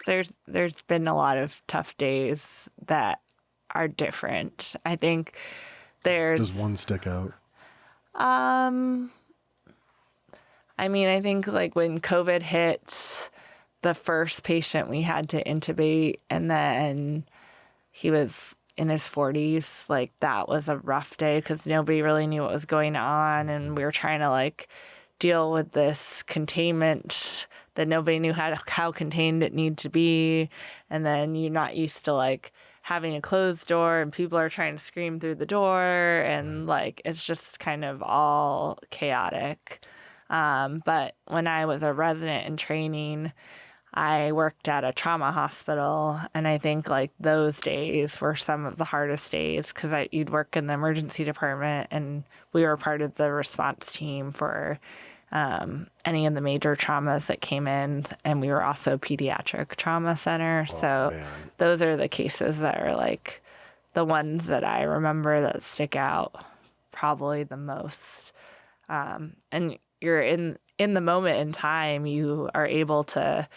[SPEAKER 2] There's been a lot of tough days that are different. I think
[SPEAKER 1] Does one stick out?
[SPEAKER 2] I mean, I think like when COVID hit, the first patient we had to intubate, and then he was in his 40s. Like that was a rough day because nobody really knew what was going on, and we were trying to like deal with this containment that nobody knew how contained it needed to be, and then you're not used to like having a closed door and people are trying to scream through the door, and like it's just kind of all chaotic. But when I was a resident in training, I worked at a trauma hospital, and I think like those days were some of the hardest days because you'd work in the emergency department, and we were part of the response team for any of the major traumas that came in, and we were also pediatric trauma center. So those are the cases that are like the ones that I remember that stick out probably the most. And you're in the moment in time, you are able to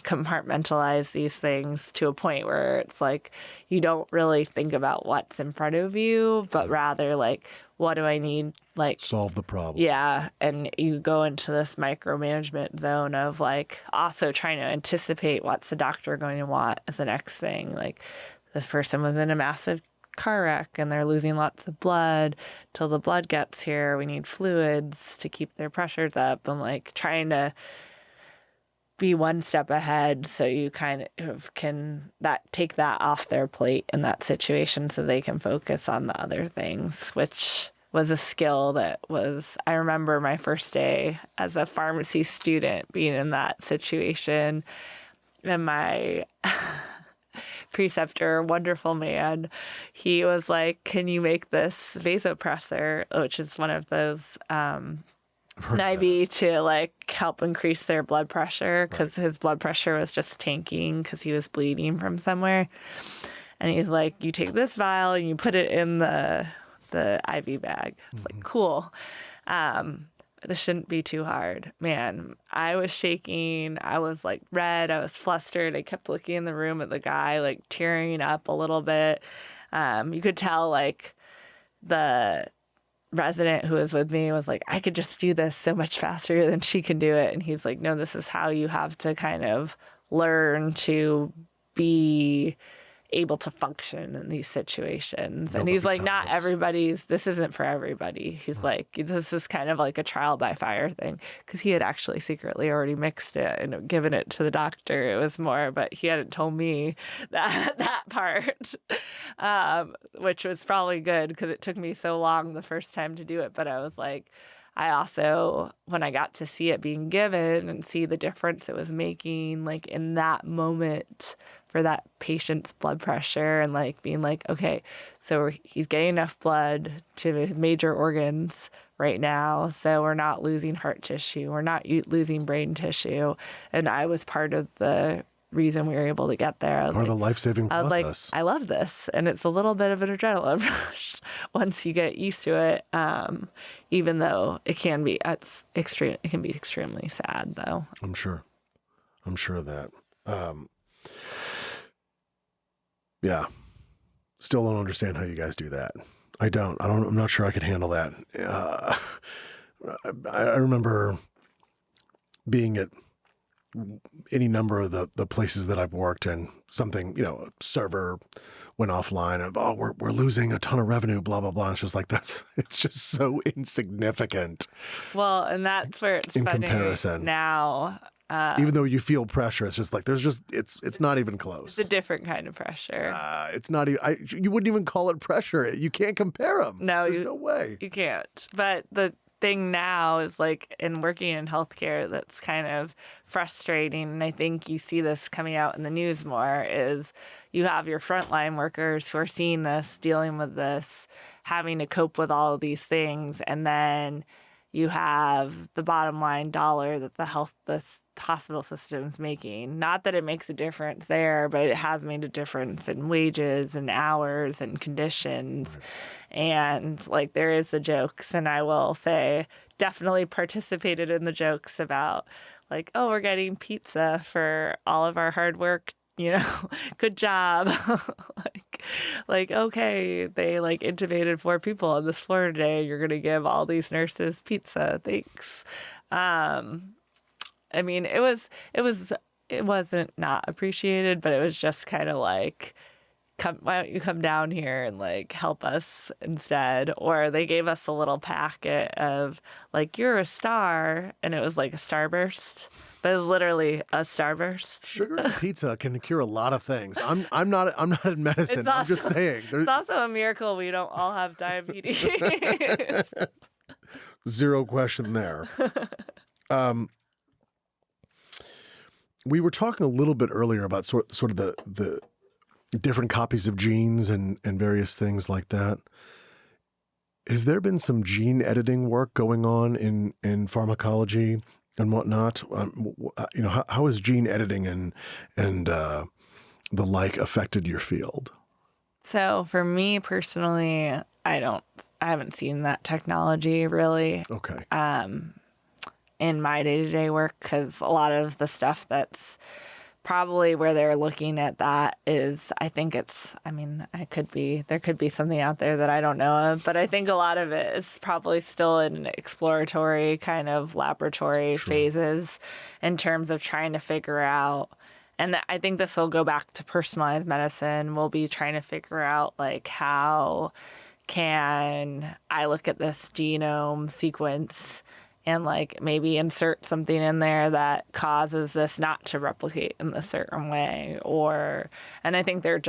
[SPEAKER 2] compartmentalize these things to a point where it's like you don't really think about what's in front of you, but rather like, what do I need? Like
[SPEAKER 1] solve the problem.
[SPEAKER 2] Yeah. And you go into this micromanagement zone of like also trying to anticipate what's the doctor going to want as the next thing. Like this person was in a massive car wreck and they're losing lots of blood. Till the blood gets here, we need fluids to keep their pressures up, and like trying to be one step ahead so you kind of can take that off their plate in that situation so they can focus on the other things, which was a skill that was, I remember my first day as a pharmacy student being in that situation, and my preceptor, wonderful man, he was like, can you make this vasopressor, which is one of those an IV to like help increase their blood pressure, because his blood pressure was just tanking because he was bleeding from somewhere. And he's like, you take this vial and you put it in the IV bag. It's like, cool. This shouldn't be too hard. Man, I was shaking. I was like red. I was flustered. I kept looking in the room at the guy, like tearing up a little bit. You could tell like the resident who was with me was like, I could just do this so much faster than she can do it. And he's like, no, this is how you have to kind of learn to be able to function in these situations. And he's like, not everybody's, this isn't for everybody. He's like, this is kind of like a trial by fire thing, because he had actually secretly already mixed it and given it to the doctor. It was more, but he hadn't told me that part, which was probably good because it took me so long the first time to do it. But I was like, I also, when I got to see it being given and see the difference it was making, like in that moment for that patient's blood pressure, and like being like, okay, so he's getting enough blood to his major organs right now, so we're not losing heart tissue, we're not losing brain tissue. And I was part of the reason we were able to get there.
[SPEAKER 1] Part of the life-saving process.
[SPEAKER 2] I was like, I love this. And it's a little bit of an adrenaline rush once you get used to it. Even though it can be extremely sad though.
[SPEAKER 1] I'm sure of that. Yeah. Still don't understand how you guys do that. I'm not sure I could handle that. I remember being at any number of the places that I've worked, and something, a server went offline and, we're losing a ton of revenue, blah, blah, blah. It's just like, it's just so insignificant.
[SPEAKER 2] Well, and that's where it's
[SPEAKER 1] in
[SPEAKER 2] funny
[SPEAKER 1] comparison.
[SPEAKER 2] Now,
[SPEAKER 1] Even though you feel pressure, it's just like it's not even close.
[SPEAKER 2] It's a different kind of pressure.
[SPEAKER 1] It's not even. You wouldn't even call it pressure. You can't compare them.
[SPEAKER 2] No,
[SPEAKER 1] there's no way.
[SPEAKER 2] You can't. But the thing now is like in working in healthcare that's kind of frustrating, and I think you see this coming out in the news more, is you have your frontline workers who are seeing this, dealing with this, having to cope with all of these things, and then you have the bottom line dollar that the hospital system's making. Not that it makes a difference there, but it has made a difference in wages and hours and conditions. And like there is the jokes, and I will say definitely participated in the jokes about like, oh, we're getting pizza for all of our hard work, good job. like okay, they like intubated 4 people on this floor today, you're gonna give all these nurses pizza, thanks. I mean, it wasn't not appreciated, but it was just kind of like, why don't you come down here and like help us instead? Or they gave us a little packet of like, you're a star, and it was like a starburst, but it was literally a starburst.
[SPEAKER 1] Sugar and pizza can cure a lot of things. I'm not in medicine. I'm just saying.
[SPEAKER 2] It's also a miracle we don't all have diabetes.
[SPEAKER 1] Zero question there. We were talking a little bit earlier about sort of the different copies of genes and various things like that. Has there been some gene editing work going on in pharmacology and whatnot? How has gene editing and the like affected your field?
[SPEAKER 2] So for me personally, I haven't seen that technology really.
[SPEAKER 1] Okay.
[SPEAKER 2] In my day-to-day work, because a lot of the stuff that's probably where they're looking at that is, there could be something out there that I don't know of, but I think a lot of it is probably still in exploratory kind of laboratory phases in terms of trying to figure out, and I think this will go back to personalized medicine. We'll be trying to figure out like, how can I look at this genome sequence and like maybe insert something in there that causes this not to replicate in a certain way, and I think they're at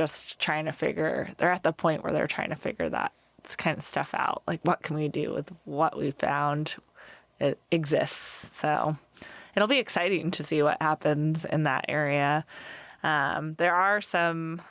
[SPEAKER 2] the point where they're trying to figure that kind of stuff out. Like, what can we do with what we found it exists? So it'll be exciting to see what happens in that area. There are some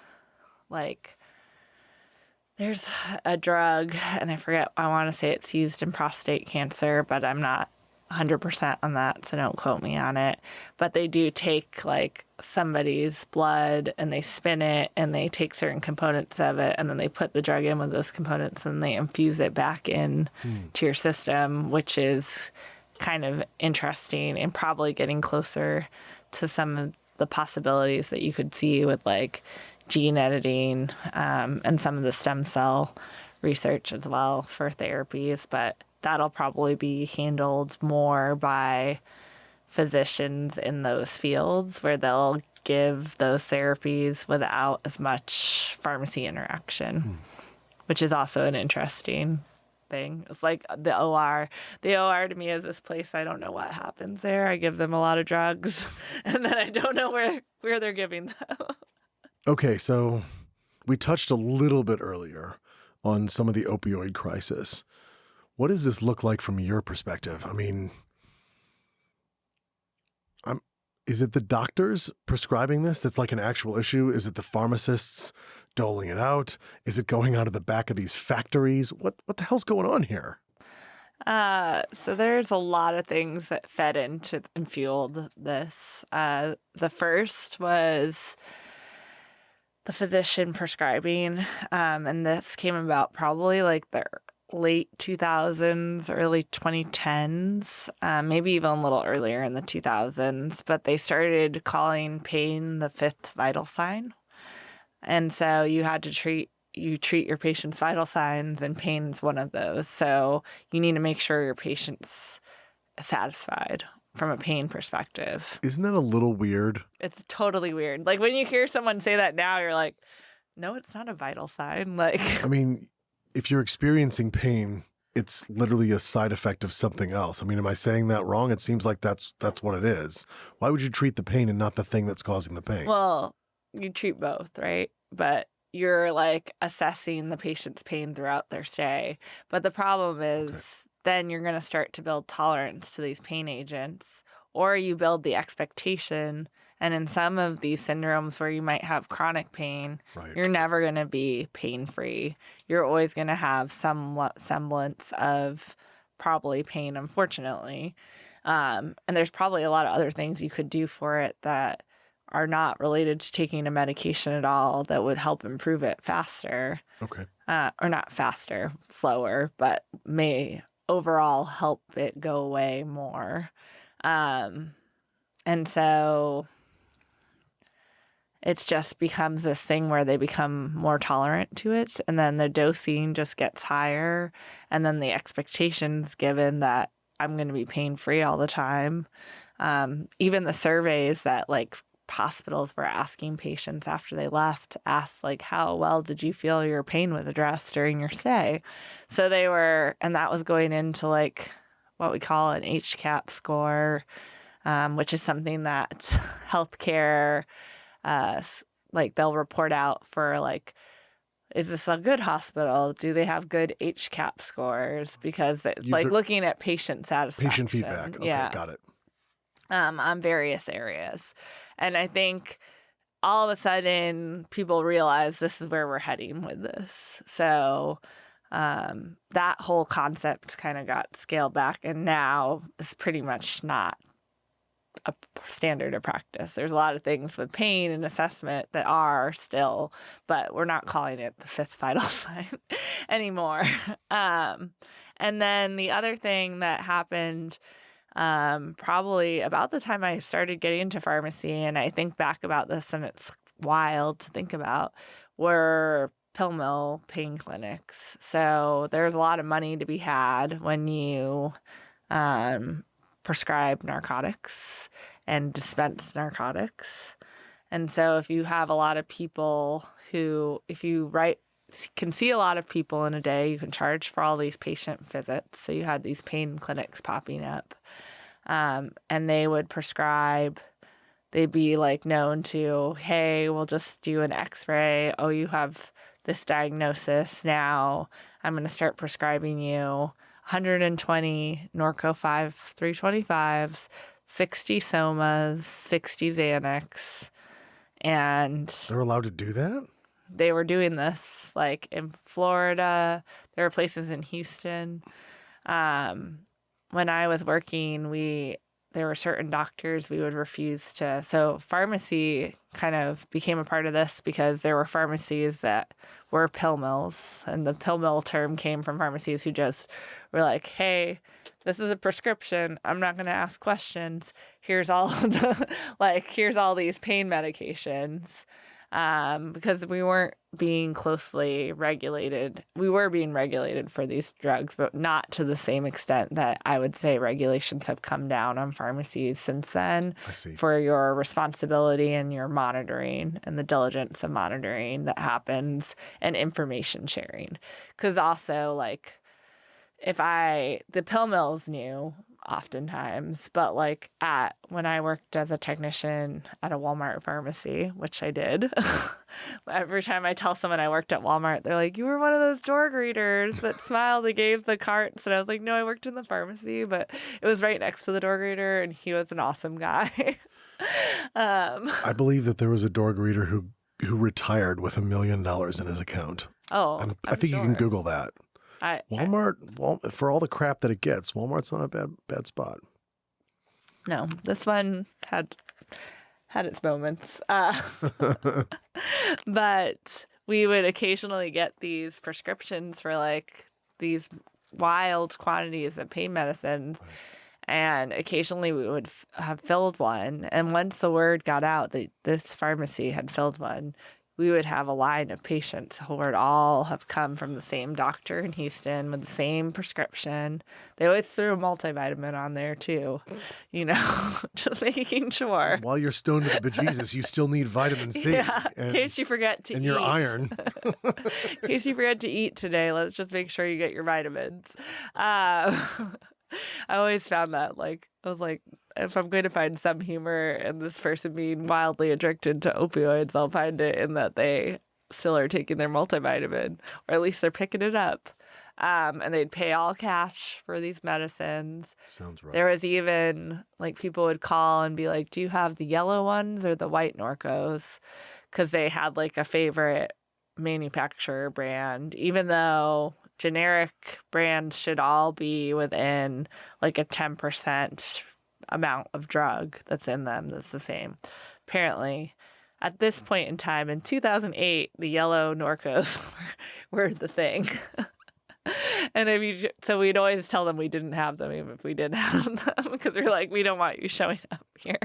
[SPEAKER 2] there's a drug, and I want to say it's used in prostate cancer, but I'm not 100% on that, so don't quote me on it. But they do take like somebody's blood and they spin it and they take certain components of it, and then they put the drug in with those components and they infuse it back in to your system, which is kind of interesting and probably getting closer to some of the possibilities that you could see with like gene editing and some of the stem cell research as well for therapies. But that'll probably be handled more by physicians in those fields, where they'll give those therapies without as much pharmacy interaction, which is also an interesting thing. It's like the OR. The OR to me is this place, I don't know what happens there. I give them a lot of drugs, and then I don't know where they're giving them.
[SPEAKER 1] Okay, so we touched a little bit earlier on some of the opioid crisis. What does this look like from your perspective? I mean, is it the doctors prescribing this that's like an actual issue? Is it the pharmacists doling it out? Is it going out of the back of these factories? What the hell's going on here?
[SPEAKER 2] So there's a lot of things that fed into and fueled this. The first was the physician prescribing, and this came about probably like the late 2000s, early 2010s, maybe even a little earlier in the 2000s, but they started calling pain the 5th vital sign. And so you had to treat your patient's vital signs, and pain's one of those. So you need to make sure your patient's satisfied from a pain perspective.
[SPEAKER 1] Isn't that a little weird?
[SPEAKER 2] It's totally weird. Like when you hear someone say that now, you're like, no, it's not a vital sign. Like,
[SPEAKER 1] I mean, if you're experiencing pain, it's literally a side effect of something else. I mean, am I saying that wrong? It seems like that's what it is. Why would you treat the pain and not the thing that's causing the pain?
[SPEAKER 2] Well, you treat both, right? But you're like assessing the patient's pain throughout their stay. But the problem is then you're going to start to build tolerance to these pain agents, or you build the expectation. And in some of these syndromes where you might have chronic pain,
[SPEAKER 1] Right.
[SPEAKER 2] you're never going to be pain-free. You're always going to have some semblance of probably pain, unfortunately. And there's probably a lot of other things you could do for it that are not related to taking a medication at all that would help improve it faster.
[SPEAKER 1] Okay.
[SPEAKER 2] Or not faster, slower, but may overall help it go away more. And so it just becomes this thing where they become more tolerant to it, and then the dosing just gets higher, and then the expectations given that I'm going to be pain-free all the time. Even the surveys that like hospitals were asking patients after they left, asked like, how well did you feel your pain was addressed during your stay? So they were, and that was going into like what we call an HCAP score, which is something that healthcare, like they'll report out for like, is this a good hospital? Do they have good HCAP scores? Because it's like looking at patient satisfaction.
[SPEAKER 1] Patient feedback. Okay,
[SPEAKER 2] yeah.
[SPEAKER 1] got it.
[SPEAKER 2] On various areas. And I think all of a sudden people realize this is where we're heading with this. So that whole concept kind of got scaled back and now is pretty much not a standard of practice. There's a lot of things with pain and assessment that are still, but we're not calling it the fifth vital sign anymore. And then the other thing that happened probably about the time I started getting into pharmacy, and I think back about this and it's wild to think about, were pill mill pain clinics. So there's a lot of money to be had when you prescribe narcotics and dispense narcotics. And so if you have a lot of people who, if you can see a lot of people in a day, you can charge for all these patient visits. So you had these pain clinics popping up, and they would prescribe. They'd be like known to, hey, we'll just do an x-ray. Oh, you have this diagnosis now. I'm going to start prescribing you 120 Norco 5 325s, 60 Somas, 60 Xanax. And
[SPEAKER 1] they're allowed to do that?
[SPEAKER 2] They were doing this like in Florida. There were places in Houston. When I was working, there were certain doctors we would refuse to. So pharmacy kind of became a part of this because there were pharmacies that were pill mills. And the pill mill term came from pharmacies who just were like, hey, this is a prescription. I'm not going to ask questions. Here's all here's all these pain medications. Because we weren't being closely regulated. We were being regulated for these drugs, but not to the same extent that I would say regulations have come down on pharmacies since then.
[SPEAKER 1] I see. For
[SPEAKER 2] your responsibility and your monitoring and the diligence of monitoring that happens and information sharing. Because also, like, the pill mills knew oftentimes, but like when I worked as a technician at a Walmart pharmacy, which I did, every time I tell someone I worked at Walmart, they're like, you were one of those door greeters that smiled and gave the carts. And I was like, no, I worked in the pharmacy, but it was right next to the door greeter and he was an awesome guy.
[SPEAKER 1] I believe that there was a door greeter who retired with $1 million in his account.
[SPEAKER 2] Oh,
[SPEAKER 1] I think
[SPEAKER 2] sure.
[SPEAKER 1] You can Google that. Walmart, for all the crap that it gets, Walmart's not a bad spot.
[SPEAKER 2] No, this one had its moments. But we would occasionally get these prescriptions for like these wild quantities of pain medicines. Right. And occasionally we would have filled one. And once the word got out that this pharmacy had filled one, we would have a line of patients who would all have come from the same doctor in Houston with the same prescription. They always threw a multivitamin on there too, just making sure.
[SPEAKER 1] While you're stoned with the bejesus, you still need vitamin C.
[SPEAKER 2] Yeah, in case you forget to eat.
[SPEAKER 1] And your iron.
[SPEAKER 2] In case you forget to eat today, let's just make sure you get your vitamins. I always found that, I was like, if I'm going to find some humor in this person being wildly addicted to opioids, I'll find it in that they still are taking their multivitamin, or at least they're picking it up. And they'd pay all cash for these medicines.
[SPEAKER 1] Sounds right.
[SPEAKER 2] There was even, people would call and be like, do you have the yellow ones or the white Norcos? Because they had, a favorite manufacturer brand, even though generic brands should all be within a 10% amount of drug that's in them that's the same. Apparently, at this point in time in 2008, the yellow Norcos were the thing. And so we'd always tell them we didn't have them, even if we did have them, because we're like, we don't want you showing up here.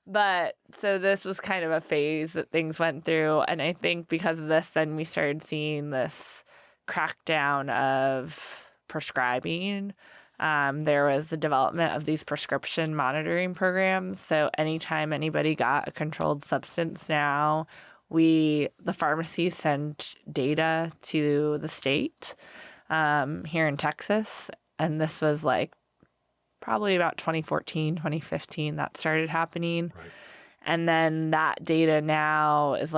[SPEAKER 2] But so this was kind of a phase that things went through. And I think because of this, then we started seeing this crackdown of prescribing. There was the development of these prescription monitoring programs. So anytime anybody got a controlled substance now, the pharmacies send data to the state here in Texas. And this was probably about 2014, 2015 that started happening.
[SPEAKER 1] Right.
[SPEAKER 2] And then that data now is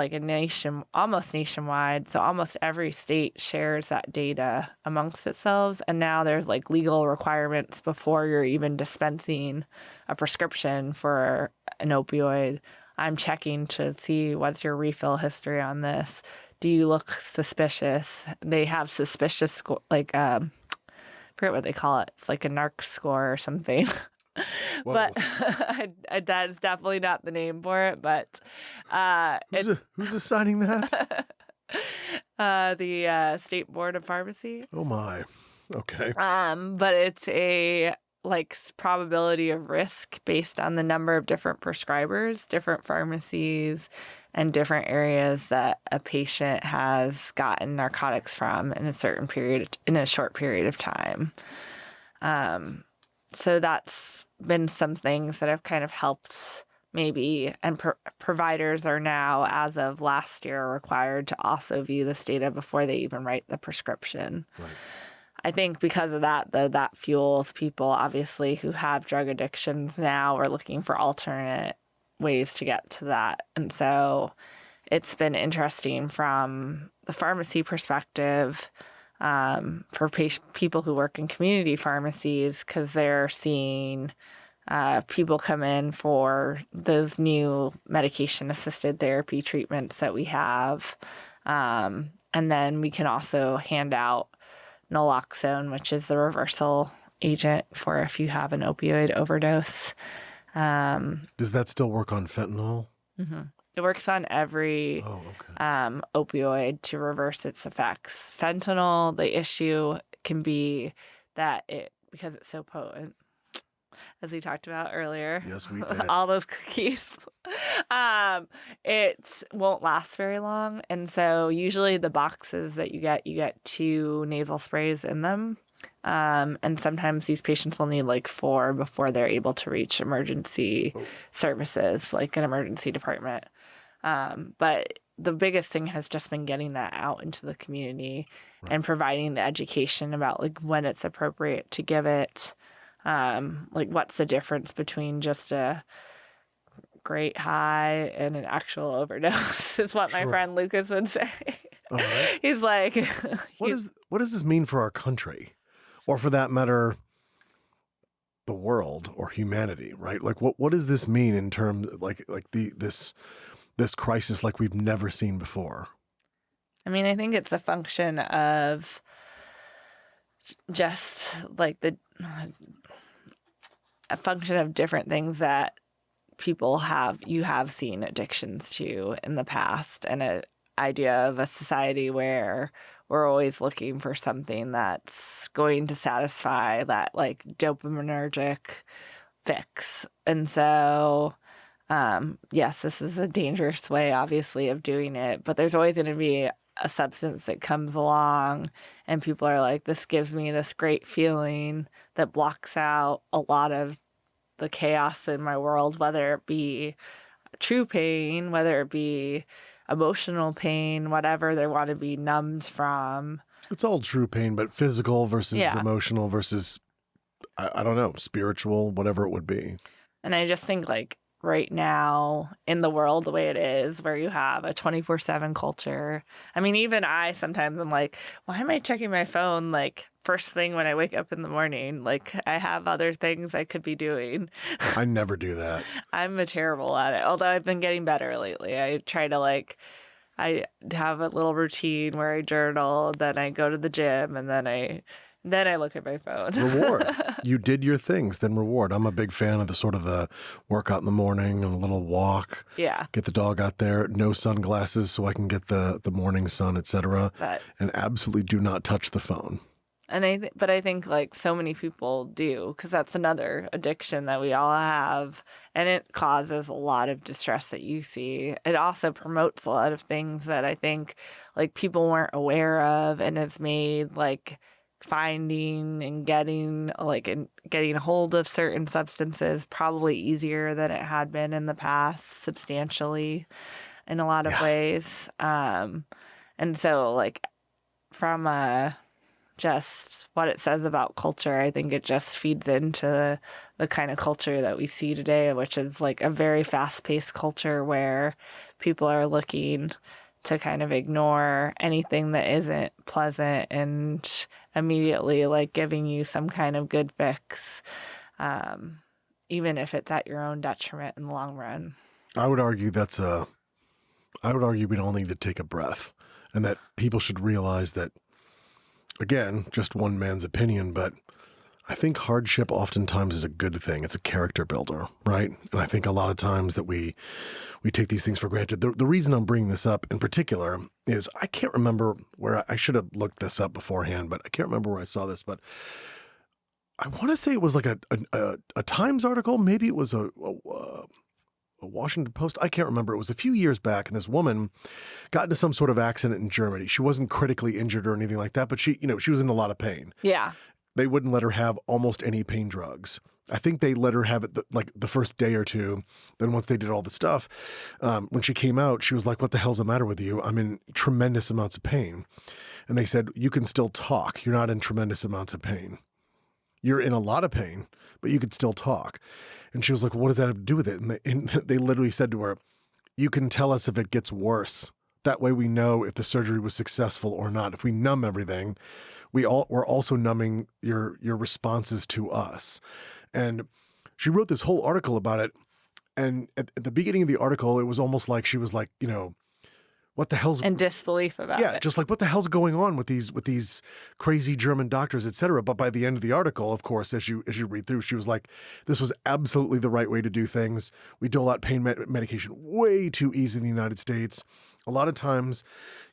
[SPEAKER 2] almost nationwide. So almost every state shares that data amongst itself. And now there's legal requirements before you're even dispensing a prescription for an opioid. I'm checking to see what's your refill history on this. Do you look suspicious? They have suspicious score, I forget what they call it. It's a NARC score or something. But that is definitely not the name for it. But
[SPEAKER 1] who's assigning that?
[SPEAKER 2] The State Board of Pharmacy.
[SPEAKER 1] Oh my. Okay.
[SPEAKER 2] But it's a probability of risk based on the number of different prescribers, different pharmacies, and different areas that a patient has gotten narcotics from in a short period of time. So that's been some things that have kind of helped maybe, and providers are now, as of last year, required to also view this data before they even write the prescription.
[SPEAKER 1] Right.
[SPEAKER 2] I think because of that, though, that fuels people, obviously, who have drug addictions now are looking for alternate ways to get to that. And so it's been interesting from the pharmacy perspective for people who work in community pharmacies, because they're seeing people come in for those new medication-assisted therapy treatments that we have. And then we can also hand out naloxone, which is the reversal agent for if you have an opioid overdose.
[SPEAKER 1] Does that still work on fentanyl?
[SPEAKER 2] Mm-hmm. It works on every opioid to reverse its effects. Fentanyl, the issue can be that because it's so potent, as we talked about earlier.
[SPEAKER 1] Yes, we did.
[SPEAKER 2] All those cookies. It won't last very long. And so usually the boxes that you get 2 nasal sprays in them. And sometimes these patients will need 4 before they're able to reach emergency services, like an emergency department. But the biggest thing has just been getting that out into the community and providing the education about when it's appropriate to give it. What's the difference between just a great high and an actual overdose is what my friend Lucas would say.
[SPEAKER 1] All right.
[SPEAKER 2] He's like,
[SPEAKER 1] what does this mean for our country, or for that matter, the world or humanity? Right? What does this mean in terms this crisis we've never seen before?
[SPEAKER 2] I mean, I think it's a function of just a function of different things that you have seen addictions to in the past, and an idea of a society where we're always looking for something that's going to satisfy that dopaminergic fix. And so Yes, this is a dangerous way, obviously, of doing it, but there's always going to be a substance that comes along, and people are like, this gives me this great feeling that blocks out a lot of the chaos in my world, whether it be true pain, whether it be emotional pain, whatever they want to be numbed from.
[SPEAKER 1] It's all true pain, but physical versus
[SPEAKER 2] Yeah.
[SPEAKER 1] emotional versus, I don't know, spiritual, whatever it would be.
[SPEAKER 2] And I just think, like, right now in the world, the way it is, where you have a 24/7 culture. I mean, even I sometimes I'm like, why am I checking my phone like first thing when I wake up in the morning? Like, I have other things I could be doing.
[SPEAKER 1] I never do that.
[SPEAKER 2] I'm terrible at it, although I've been getting better lately. I try to, like, I have a little routine where I journal, then I go to the gym, and then I look at my phone.
[SPEAKER 1] Reward. You did your things, then reward. I'm a big fan of the sort of the workout in the morning and a little walk.
[SPEAKER 2] Yeah.
[SPEAKER 1] Get the dog out there, no sunglasses so I can get the morning sun, etc.
[SPEAKER 2] But
[SPEAKER 1] And absolutely do not touch the phone.
[SPEAKER 2] And but I think, like, so many people do, because that's another addiction that we all have, and it causes a lot of distress that you see. It also promotes a lot of things that I think, like, people weren't aware of, and has made, like, finding and getting a hold of certain substances probably easier than it had been in the past, substantially, in a lot of
[SPEAKER 1] Yeah.
[SPEAKER 2] ways. And so, like, from just what it says about culture, I think it just feeds into the kind of culture that we see today, which is like a very fast-paced culture where people are looking to kind of ignore anything that isn't pleasant and immediately, like, giving you some kind of good fix, even if it's at your own detriment in the long run.
[SPEAKER 1] I would argue we all need to take a breath, and that people should realize that, again, just one man's opinion, but I think hardship oftentimes is a good thing. It's a character builder, right? And I think a lot of times that we take these things for granted. The reason I'm bringing this up in particular is I can't remember where I should have looked this up beforehand, but I can't remember where I saw this, but I want to say it was like a Times article. Maybe it was a Washington Post. I can't remember. It was a few years back, and this woman got into some sort of accident in Germany. She wasn't critically injured or anything like that, but she was in a lot of pain.
[SPEAKER 2] Yeah.
[SPEAKER 1] They wouldn't let her have almost any pain drugs. I think they let her have it the first day or two. Then once they did all the stuff, when she came out, she was like, "What the hell's the matter with you? I'm in tremendous amounts of pain." And they said, "You can still talk. You're not in tremendous amounts of pain. You're in a lot of pain, but you could still talk." And she was like, "What does that have to do with it?" And they literally said to her, "You can tell us if it gets worse. That way we know if the surgery was successful or not. If we numb everything, we're also numbing your responses to us." And she wrote this whole article about it. And at the beginning of the article, it was almost like she was like, what the hell's
[SPEAKER 2] And disbelief about it.
[SPEAKER 1] just like, what the hell's going on with these crazy German doctors, et cetera. But by the end of the article, of course, as you read through, she was like, this was absolutely the right way to do things. We dole out pain medication way too easy in the United States. A lot of times,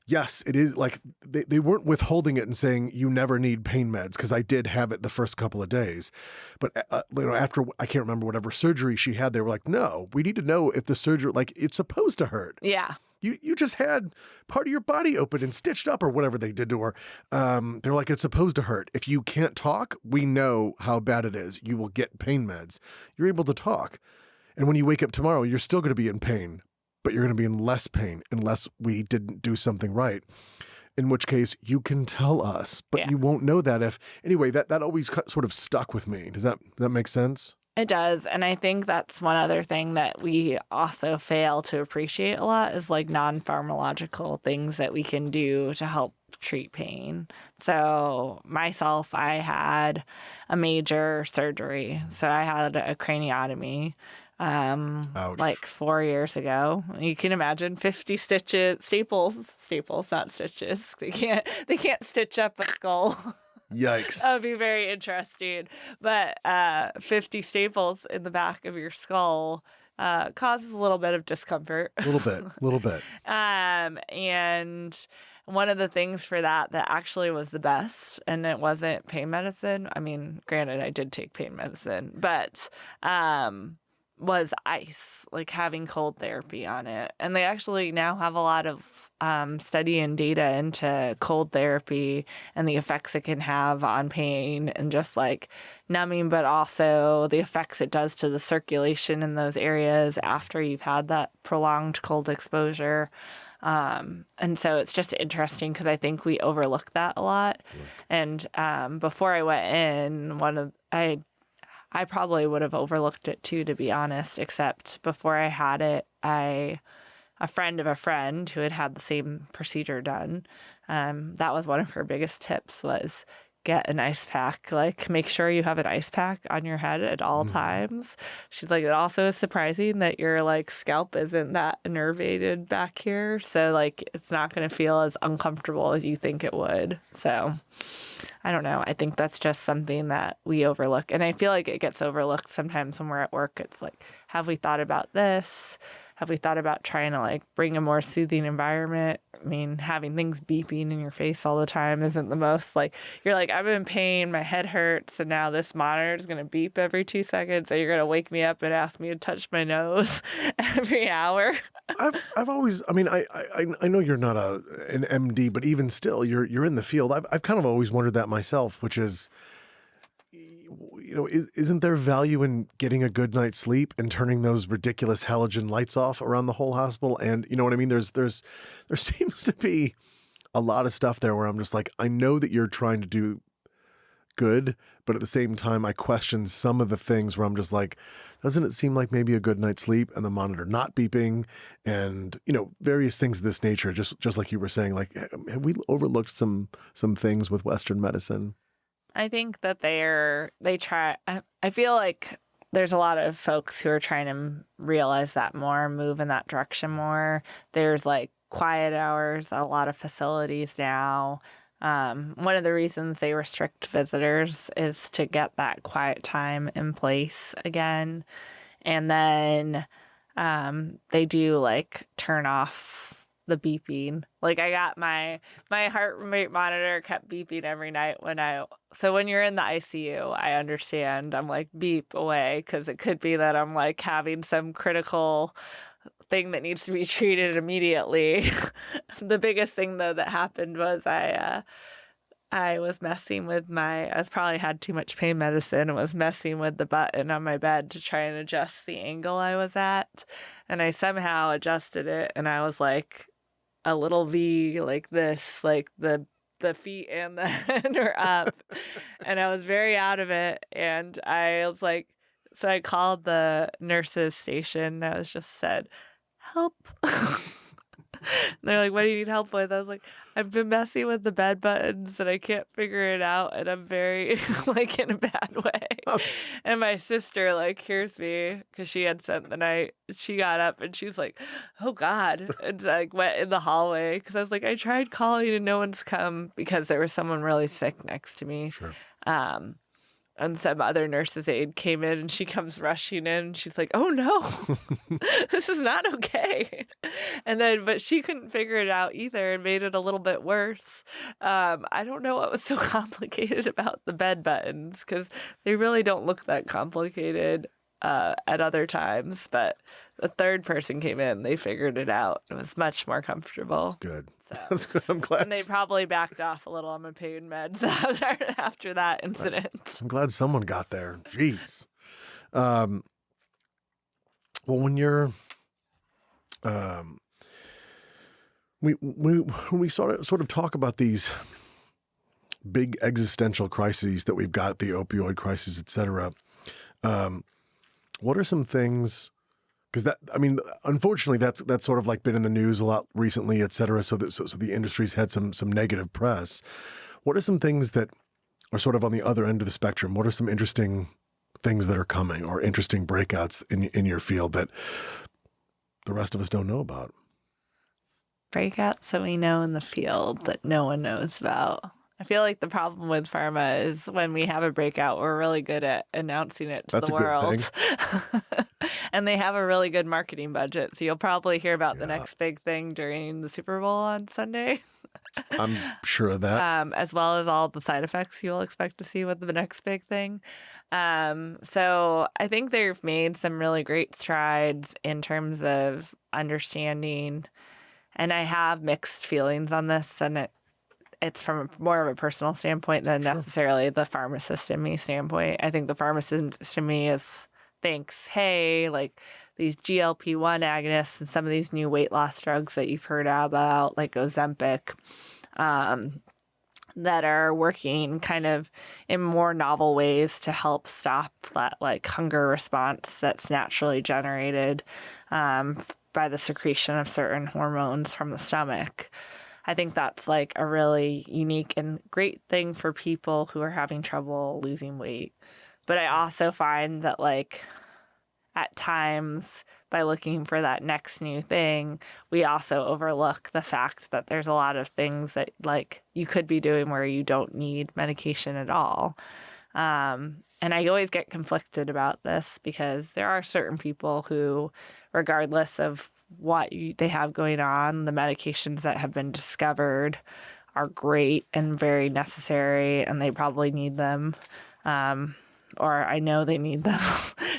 [SPEAKER 1] yes, it is like they weren't withholding it and saying you never need pain meds, because I did have it the first couple of days. But after, I can't remember whatever surgery she had, they were like, no, we need to know if the surgery, like, it's supposed to hurt.
[SPEAKER 2] Yeah.
[SPEAKER 1] You just had part of your body open and stitched up or whatever they did to her. They're like, it's supposed to hurt. If you can't talk, we know how bad it is. You will get pain meds. You're able to talk. And when you wake up tomorrow, you're still going to be in pain, but you're going to be in less pain unless we didn't do something right. In which case, you can tell us, but
[SPEAKER 2] Yeah.
[SPEAKER 1] you won't know that if... Anyway, that always sort of stuck with me. Does that make sense?
[SPEAKER 2] It does. And I think that's one other thing that we also fail to appreciate a lot is, like, non-pharmacological things that we can do to help treat pain. So myself, I had a major surgery. So I had a craniotomy
[SPEAKER 1] Ouch.
[SPEAKER 2] like 4 years ago. You can imagine 50 staples, not stitches. They can't stitch up a skull.
[SPEAKER 1] Yikes.
[SPEAKER 2] That would be very interesting. But 50 staples in the back of your skull causes a little bit of discomfort.
[SPEAKER 1] A little bit.
[SPEAKER 2] And one of the things for that actually was the best, and it wasn't pain medicine. I mean, granted, I did take pain medicine, but was ice, like having cold therapy on it. And they actually now have a lot of study and data into cold therapy and the effects it can have on pain and just like numbing, but also the effects it does to the circulation in those areas after you've had that prolonged cold exposure. And so it's just interesting because I think we overlook that a lot. And before I went in, I probably would have overlooked it too, to be honest, except before I had it, a friend of a friend who had had the same procedure done, that was one of her biggest tips was get an ice pack. Like, make sure you have an ice pack on your head at all times. She's like, it also is surprising that your like scalp isn't that innervated back here. So like, it's not going to feel as uncomfortable as you think it would. So I don't know. I think that's just something that we overlook. And I feel like it gets overlooked sometimes when we're at work. It's like, have we thought about this? Have we thought about trying to like bring a more soothing environment? I mean, having things beeping in your face all the time isn't the most like, you're like, I'm in pain, my head hurts, and now this monitor is going to beep every 2 seconds, and you're going to wake me up and ask me to touch my nose every hour.
[SPEAKER 1] I've always, I mean, I know you're not an MD, but even still, you're in the field. I've kind of always wondered that myself, which is, isn't there value in getting a good night's sleep and turning those ridiculous halogen lights off around the whole hospital? And you know what I mean? There seems to be a lot of stuff there where I'm just like, I know that you're trying to do good, but at the same time, I question some of the things where I'm just like, doesn't it seem like maybe a good night's sleep and the monitor not beeping and, various things of this nature, just like you were saying, like, have we overlooked some things with Western medicine?
[SPEAKER 2] I think that I feel like there's a lot of folks who are trying to realize that more, move in that direction more. There's like quiet hours, a lot of facilities now. One of the reasons they restrict visitors is to get that quiet time in place again. And then they do like turn off the beeping. Like I got my heart rate monitor kept beeping every night so when you're in the ICU, I understand. I'm like, beep away, because it could be that I'm like having some critical thing that needs to be treated immediately. The biggest thing though that happened was I was messing with I probably had too much pain medicine and was messing with the button on my bed to try and adjust the angle I was at. And I somehow adjusted it, and I was like a little V like this, like the feet and the head are up. And I was very out of it. And I was like, so I called the nurses station. I was just said, help. They're like, what do you need help with? I was like, I've been messing with the bed buttons and I can't figure it out, and I'm very like in a bad way. Oh. And my sister like hears me because she had spent the night. She got up and she's like, oh God, and like went in the hallway because I was like, I tried calling and no one's come because there was someone really sick next to me.
[SPEAKER 1] Sure.
[SPEAKER 2] And some other nurse's aide came in, and she comes rushing in. She's like, oh no, this is not okay. But she couldn't figure it out either and made it a little bit worse. I don't know what was so complicated about the bed buttons, because they really don't look that complicated at other times. But the third person came in, they figured it out. It was much more comfortable.
[SPEAKER 1] Good.
[SPEAKER 2] So.
[SPEAKER 1] That's good. I'm glad.
[SPEAKER 2] And they probably backed off a little on my pain meds after that incident.
[SPEAKER 1] I'm glad someone got there. Jeez. Well, when you're, we sort of talk about these big existential crises that we've got, the opioid crisis, et cetera. What are some things? Because unfortunately, that's sort of like been in the news a lot recently, et cetera. So the industry's had some negative press. What are some things that are sort of on the other end of the spectrum? What are some interesting things that are coming, or interesting breakouts in your field that the rest of us don't know about?
[SPEAKER 2] Breakouts that we know in the field that no one knows about. I feel like the problem with pharma is when we have a breakout, we're really good at announcing it to the world. And they have a really good marketing budget. So you'll probably hear about the next big thing during the Super Bowl on Sunday.
[SPEAKER 1] I'm sure of that.
[SPEAKER 2] as well as all the side effects you'll expect to see with the next big thing. So I think they've made some really great strides in terms of understanding, and I have mixed feelings on this, and it's from more of a personal standpoint than
[SPEAKER 1] Sure.
[SPEAKER 2] necessarily the pharmacist in me standpoint. I think the pharmacist in me thinks, hey, like these GLP-1 agonists and some of these new weight loss drugs that you've heard about, like Ozempic, that are working kind of in more novel ways to help stop that like hunger response that's naturally generated by the secretion of certain hormones from the stomach. I think that's like a really unique and great thing for people who are having trouble losing weight. But I also find that like at times by looking for that next new thing, we also overlook the fact that there's a lot of things that like you could be doing where you don't need medication at all. And I always get conflicted about this because there are certain people who, regardless of what they have going on, the medications that have been discovered are great and very necessary, and they probably need them. Or I know they need them.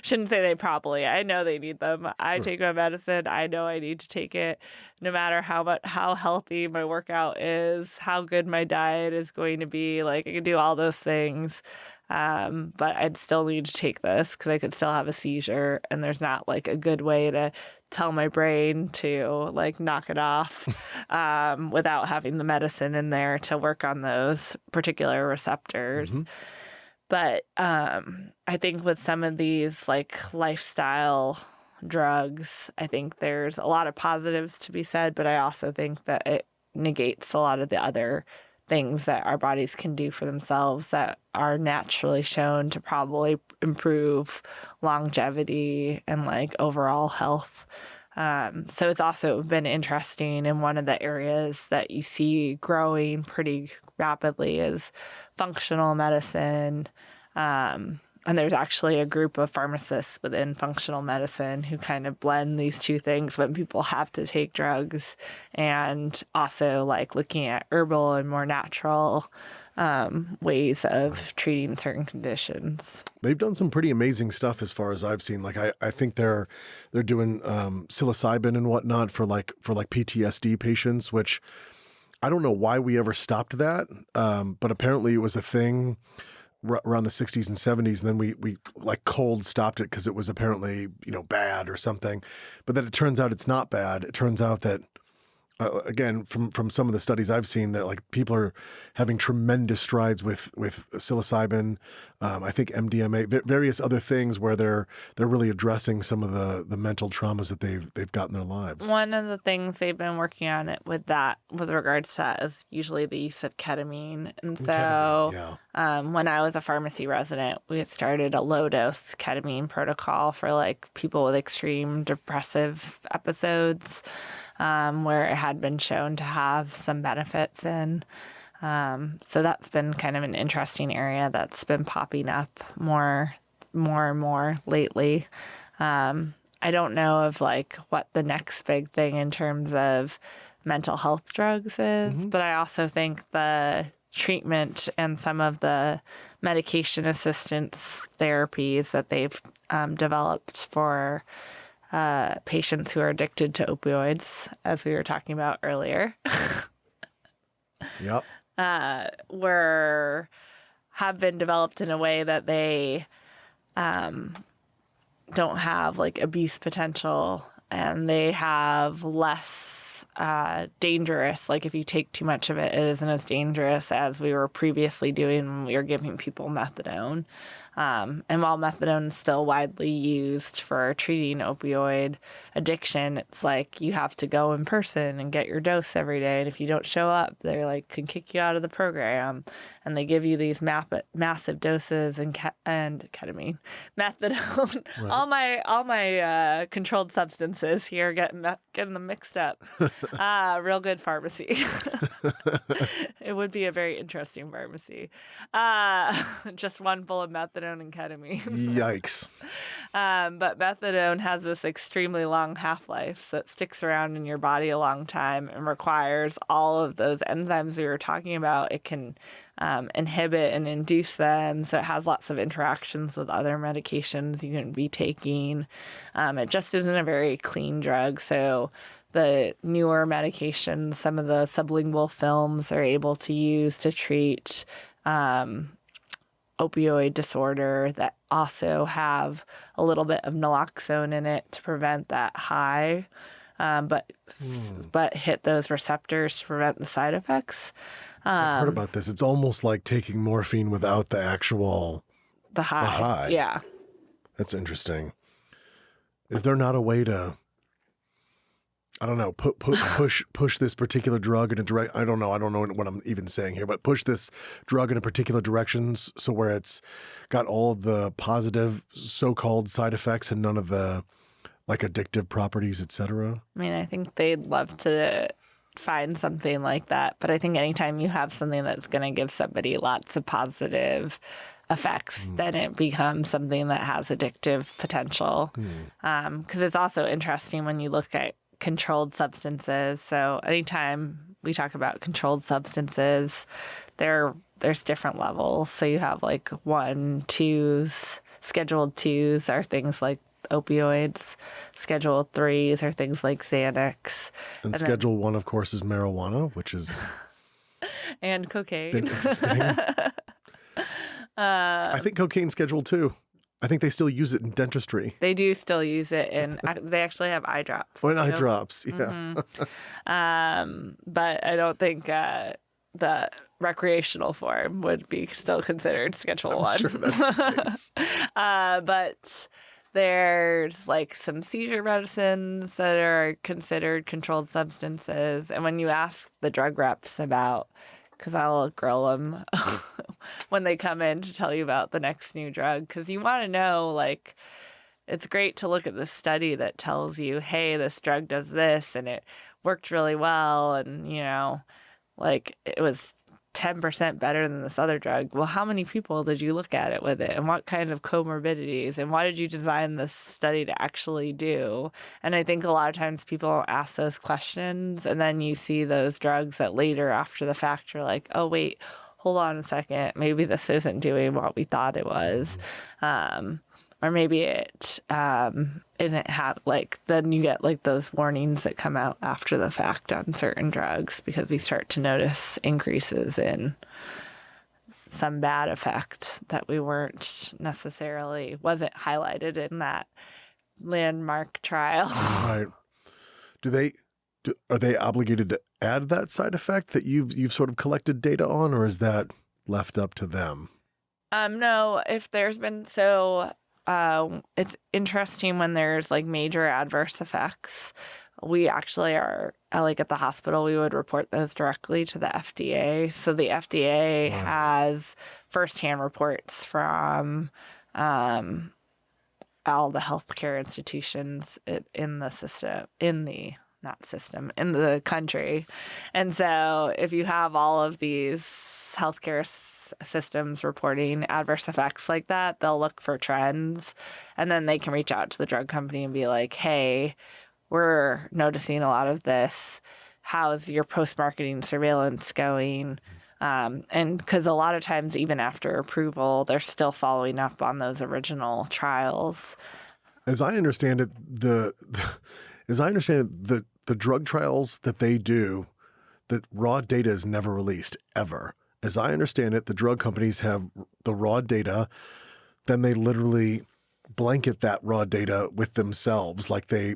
[SPEAKER 2] Shouldn't say they probably. I know they need them. I take my medicine. I know I need to take it, no matter how healthy my workout is, how good my diet is going to be. Like I can do all those things, but I'd still need to take this because I could still have a seizure, and there's not like a good way to tell my brain to like knock it off without having the medicine in there to work on those particular receptors.
[SPEAKER 1] Mm-hmm.
[SPEAKER 2] But I think with some of these like lifestyle drugs, I think there's a lot of positives to be said, but I also think that it negates a lot of the other things that our bodies can do for themselves that are naturally shown to probably improve longevity and like overall health. So it's also been interesting, and one of the areas that you see growing pretty rapidly is functional medicine. And there's actually a group of pharmacists within functional medicine who kind of blend these two things when people have to take drugs, and also like looking at herbal and more natural ways of treating certain conditions.
[SPEAKER 1] They've done some pretty amazing stuff as far as I've seen. Like I think they're doing psilocybin and whatnot for PTSD patients, which I don't know why we ever stopped that, but apparently it was a thing around the 60s and 70s, and then we like cold stopped it because it was apparently bad or something. But then it turns out it's not bad. It turns out that again, from some of the studies I've seen, that like people are having tremendous strides with psilocybin, I think MDMA, various other things where they're really addressing some of the mental traumas that they've got in their lives.
[SPEAKER 2] One of the things they've been working on it with regards to that is usually the use of ketamine. And so when I was a pharmacy resident, we had started a low dose ketamine protocol for like people with extreme depressive episodes, where it had been shown to have some benefits in. So that's been kind of an interesting area that's been popping up more and more lately. I don't know of like what the next big thing in terms of mental health drugs is, but I also think the treatment and some of the medication assistance therapies that they've developed for patients who are addicted to opioids, as we were talking about earlier,
[SPEAKER 1] Yep.
[SPEAKER 2] have been developed in a way that they don't have like abuse potential, and they have less dangerous. Like if you take too much of it, it isn't as dangerous as we were previously doing when we were giving people methadone. And while methadone is still widely used for treating opioid addiction, it's like you have to go in person and get your dose every day. And if you don't show up, they like can kick you out of the program. And they give you these massive doses and ketamine, methadone,
[SPEAKER 1] Right.
[SPEAKER 2] all my controlled substances here, getting them mixed up. Real good pharmacy. It would be a very interesting pharmacy. Just one full of methadone methadone and ketamine.
[SPEAKER 1] Yikes.
[SPEAKER 2] But methadone has this extremely long half-life, so it sticks around in your body a long time and requires all of those enzymes we were talking about. It can inhibit and induce them, so it has lots of interactions with other medications you can be taking. It just isn't a very clean drug, so the newer medications, some of the sublingual films are able to use to treat opioid disorder that also have a little bit of naloxone in it to prevent that high, but hit those receptors to prevent the side effects.
[SPEAKER 1] I've heard about this. It's almost like taking morphine without the actual
[SPEAKER 2] The high.
[SPEAKER 1] the high.
[SPEAKER 2] Yeah.
[SPEAKER 1] That's interesting. Is there not a way to, I don't know, push this particular drug in a direct, I don't know what I'm even saying here, but push this drug in a particular direction so where it's got all of the positive so-called side effects and none of the like addictive properties, et cetera?
[SPEAKER 2] I mean, I think they'd love to find something like that, but I think anytime you have something that's going to give somebody lots of positive effects, then it becomes something that has addictive potential. Because it's also interesting when you look at controlled substances. So anytime we talk about controlled substances, there's different levels. So you have like 1, 2s, scheduled 2s are things like opioids, schedule 3s are things like Xanax.
[SPEAKER 1] And Schedule 1, of course, is marijuana, which is
[SPEAKER 2] and cocaine.
[SPEAKER 1] been interesting. I think cocaine's Schedule 2. I think they still use it in dentistry.
[SPEAKER 2] They do still use it in, they actually have eye drops.
[SPEAKER 1] Or in eye
[SPEAKER 2] too.
[SPEAKER 1] drops, yeah.
[SPEAKER 2] But I don't think the recreational form would be still considered Schedule 1.
[SPEAKER 1] Sure, that's the case.
[SPEAKER 2] But there's like some seizure medicines that are considered controlled substances. And when you ask the drug reps about, because I'll grill them when they come in to tell you about the next new drug, because you want to know, like, it's great to look at this study that tells you, hey, this drug does this and it worked really well. And, you know, like it was 10% better than this other drug. Well, how many people did you look at it with it? And what kind of comorbidities? And what did you design this study to actually do? And I think a lot of times people don't ask those questions. And then you see those drugs that later after the fact, you're like, oh, wait, hold on a second. Maybe this isn't doing what we thought it was. Or maybe it isn't then you get like those warnings that come out after the fact on certain drugs because we start to notice increases in some bad effect that we wasn't highlighted in that landmark trial.
[SPEAKER 1] Right. Are they obligated to add that side effect that you've sort of collected data on, or is that left up to them?
[SPEAKER 2] No, if there's been it's interesting when there's like major adverse effects. We actually are like at the hospital, we would report those directly to the FDA. So the FDA has firsthand reports from all the healthcare institutions in the system, in the country. And so if you have all of these healthcare systems reporting adverse effects like that, they'll look for trends and then they can reach out to the drug company and be like, hey, we're noticing a lot of this. How's your post-marketing surveillance going? And because a lot of times, even after approval, they're still following up on those original trials.
[SPEAKER 1] As I understand it, the drug trials that they do, the raw data is never released ever. As I understand it, the drug companies have the raw data, then they literally blanket that raw data with themselves. Like they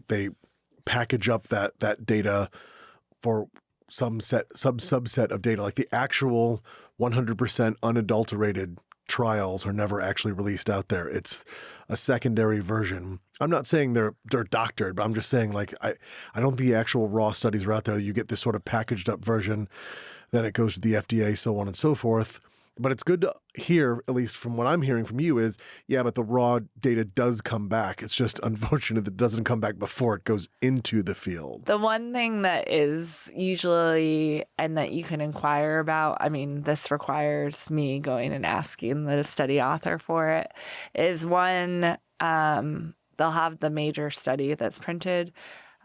[SPEAKER 1] package up that data for some subset of data. Like the actual 100% unadulterated trials are never actually released out there. It's a secondary version. I'm not saying they're doctored, but I'm just saying like I don't think the actual raw studies are out there. You get this sort of packaged up version, then it goes to the FDA, so on and so forth. But it's good to hear, at least from what I'm hearing from you, is, yeah, but the raw data does come back. It's just unfortunate that it doesn't come back before it goes into the field.
[SPEAKER 2] The one thing that is usually, and that you can inquire about, I mean, this requires me going and asking the study author for it, is one, they'll have the major study that's printed.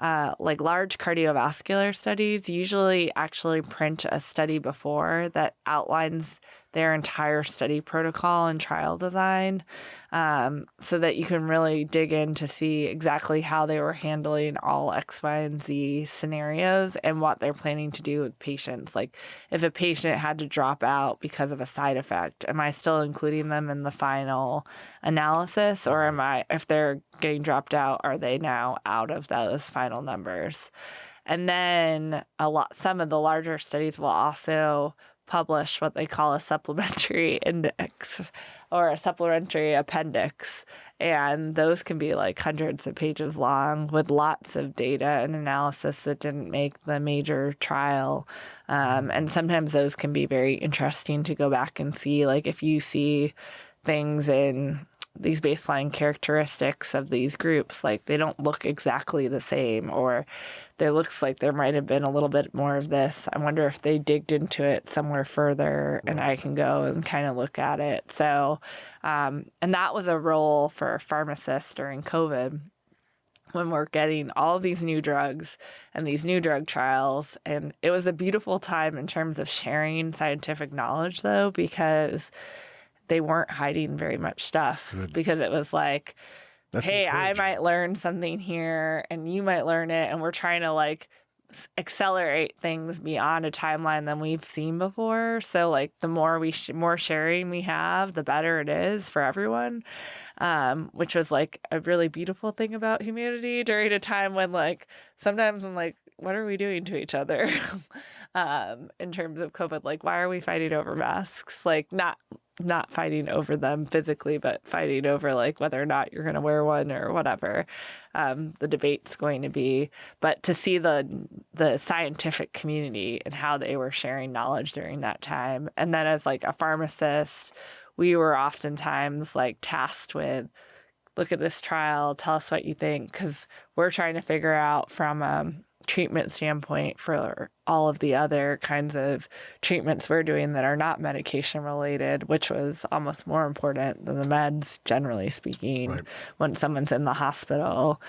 [SPEAKER 2] Like large cardiovascular studies usually actually print a study before that outlines their entire study protocol and trial design, so that you can really dig in to see exactly how they were handling all X, Y, and Z scenarios and what they're planning to do with patients. Like if a patient had to drop out because of a side effect, am I still including them in the final analysis, or if they're getting dropped out, are they now out of those final numbers? And then some of the larger studies will also publish what they call a supplementary index or a supplementary appendix. And those can be like hundreds of pages long with lots of data and analysis that didn't make the major trial. And sometimes those can be very interesting to go back and see. Like if you see things in these baseline characteristics of these groups, like they don't look exactly the same, or there looks like there might have been a little bit more of this. I wonder if they digged into it somewhere further, and I can go and kind of look at it. So, and that was a role for pharmacists during COVID, when we're getting all of these new drugs and these new drug trials. And it was a beautiful time in terms of sharing scientific knowledge, though, because they weren't hiding very much stuff.
[SPEAKER 1] Good.
[SPEAKER 2] Because it was like,
[SPEAKER 1] That's
[SPEAKER 2] hey, I
[SPEAKER 1] encouraging.
[SPEAKER 2] might learn something here and you might learn it. And we're trying to like accelerate things beyond a timeline than we've seen before. So like the more more sharing we have, the better it is for everyone, which was like a really beautiful thing about humanity during a time when like sometimes I'm like, what are we doing to each other in terms of COVID? Like, why are we fighting over masks? Like not fighting over them physically, but fighting over like whether or not you're going to wear one or whatever the debate's going to be. But to see the scientific community and how they were sharing knowledge during that time. And then as like a pharmacist, we were oftentimes like tasked with, look at this trial, tell us what you think, because we're trying to figure out from a treatment standpoint for all of the other kinds of treatments we're doing that are not medication related, which was almost more important than the meds, generally speaking.
[SPEAKER 1] Right.
[SPEAKER 2] When someone's in the hospital,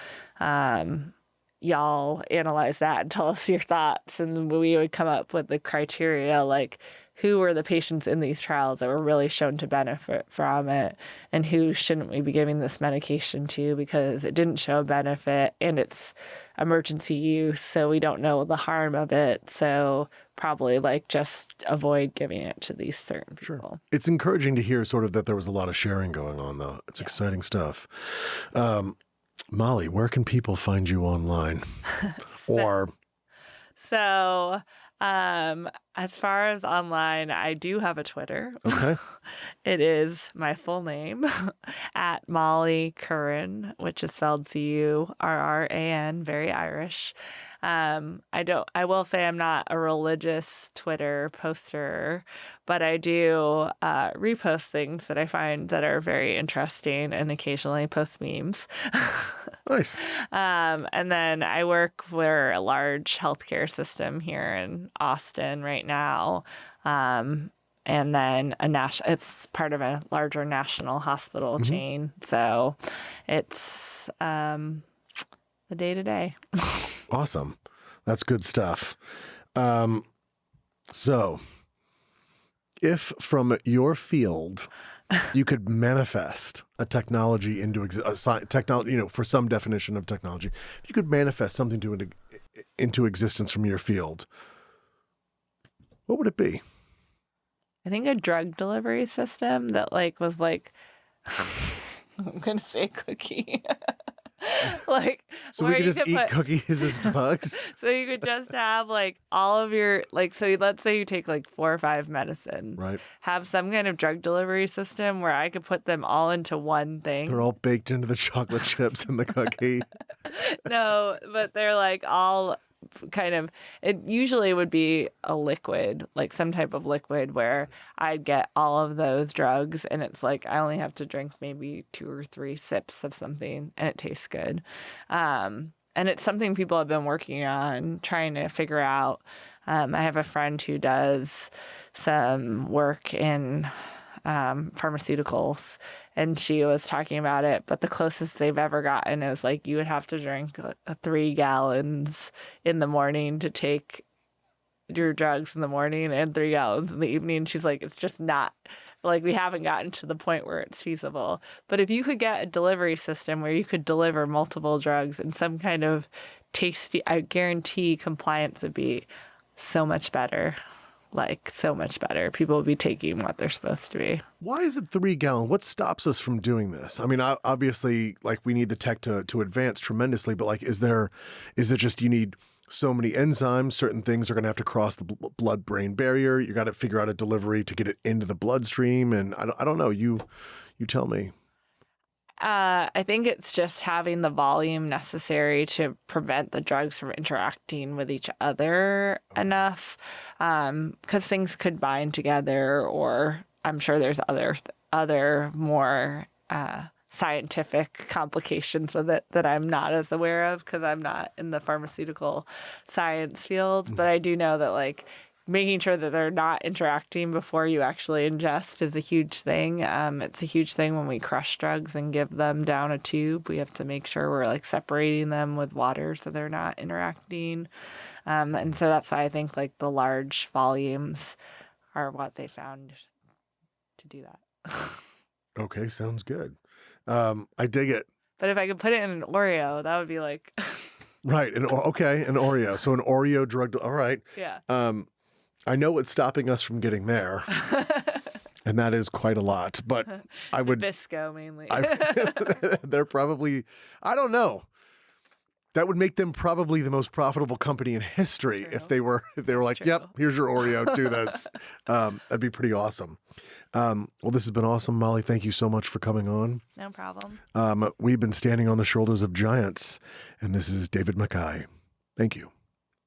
[SPEAKER 2] y'all analyze that and tell us your thoughts. And we would come up with the criteria, like who were the patients in these trials that were really shown to benefit from it, and who shouldn't we be giving this medication to because it didn't show a benefit and it's emergency use, so we don't know the harm of it. So probably like just avoid giving it to these certain people.
[SPEAKER 1] It's encouraging to hear sort of that there was a lot of sharing going on, though. It's exciting stuff. Molly, where can people find you online? Or
[SPEAKER 2] So, as far as online, I do have a Twitter.
[SPEAKER 1] okay,
[SPEAKER 2] It is my full name at Molly Curran, which is spelled Curran, very Irish. I will say I'm not a religious Twitter poster, but I do repost things that I find that are very interesting and occasionally post memes.
[SPEAKER 1] nice.
[SPEAKER 2] And then I work for a large healthcare system here in Austin right now. And then it's part of a larger national hospital chain. So it's the day to day.
[SPEAKER 1] Awesome. That's good stuff. So if from your field you could manifest a technology into technology, for some definition of technology, if you could manifest something into existence from your field, what would it be?
[SPEAKER 2] I think a drug delivery system that was like, I'm going to say cookie. Like,
[SPEAKER 1] So we
[SPEAKER 2] where
[SPEAKER 1] could
[SPEAKER 2] you
[SPEAKER 1] just
[SPEAKER 2] could
[SPEAKER 1] eat cookies as drugs?
[SPEAKER 2] so you could just have like all of your, so let's say you take like 4 or 5 medicines.
[SPEAKER 1] Right.
[SPEAKER 2] Have some kind of drug delivery system where I could put them all into one thing.
[SPEAKER 1] They're all baked into the chocolate chips and the cookie.
[SPEAKER 2] No, but they're like all kind of, it usually would be a liquid, like some type of liquid where I'd get all of those drugs and it's like I only have to drink maybe 2 or 3 sips of something and it tastes good. And it's something people have been working on, trying to figure out. I have a friend who does some work in pharmaceuticals, and she was talking about it, but the closest they've ever gotten is like you would have to drink 3 gallons in the morning to take your drugs in the morning and 3 gallons in the evening. She's like, it's just not, like, we haven't gotten to the point where it's feasible. But if you could get a delivery system where you could deliver multiple drugs in some kind of tasty, I guarantee compliance would be so much better. Like, so much better. People will be taking what they're supposed to be.
[SPEAKER 1] Why is it 3 gallon? What stops us from doing this? I mean, obviously, like, we need the tech to advance tremendously, but like, is it just you need so many enzymes, certain things are going to have to cross the blood-brain barrier. You got to figure out a delivery to get it into the bloodstream. And I don't know. You tell me.
[SPEAKER 2] I think it's just having the volume necessary to prevent the drugs from interacting with each other enough, because things could bind together, or I'm sure there's other more scientific complications with it that I'm not as aware of because I'm not in the pharmaceutical science fields. But I do know that, like, making sure that they're not interacting before you actually ingest is a huge thing. It's a huge thing when we crush drugs and give them down a tube. We have to make sure we're like separating them with water so they're not interacting. And so that's why I think like the large volumes are what they found to do that.
[SPEAKER 1] Okay, sounds good. I dig it.
[SPEAKER 2] But if I could put it in an Oreo, that would be like...
[SPEAKER 1] Right. An Oreo. So an Oreo drug. All right.
[SPEAKER 2] Yeah.
[SPEAKER 1] I know what's stopping us from getting there, and that is quite a lot. But I would
[SPEAKER 2] Nabisco mainly.
[SPEAKER 1] They're probably, I don't know. That would make them probably the most profitable company in history.
[SPEAKER 2] True.
[SPEAKER 1] if they were like,
[SPEAKER 2] True.
[SPEAKER 1] yep, here's your Oreo, do this. That'd be pretty awesome. Well, this has been awesome, Molly. Thank you so much for coming on.
[SPEAKER 2] No problem.
[SPEAKER 1] We've been standing on the shoulders of giants, and this is David Mackay. Thank you.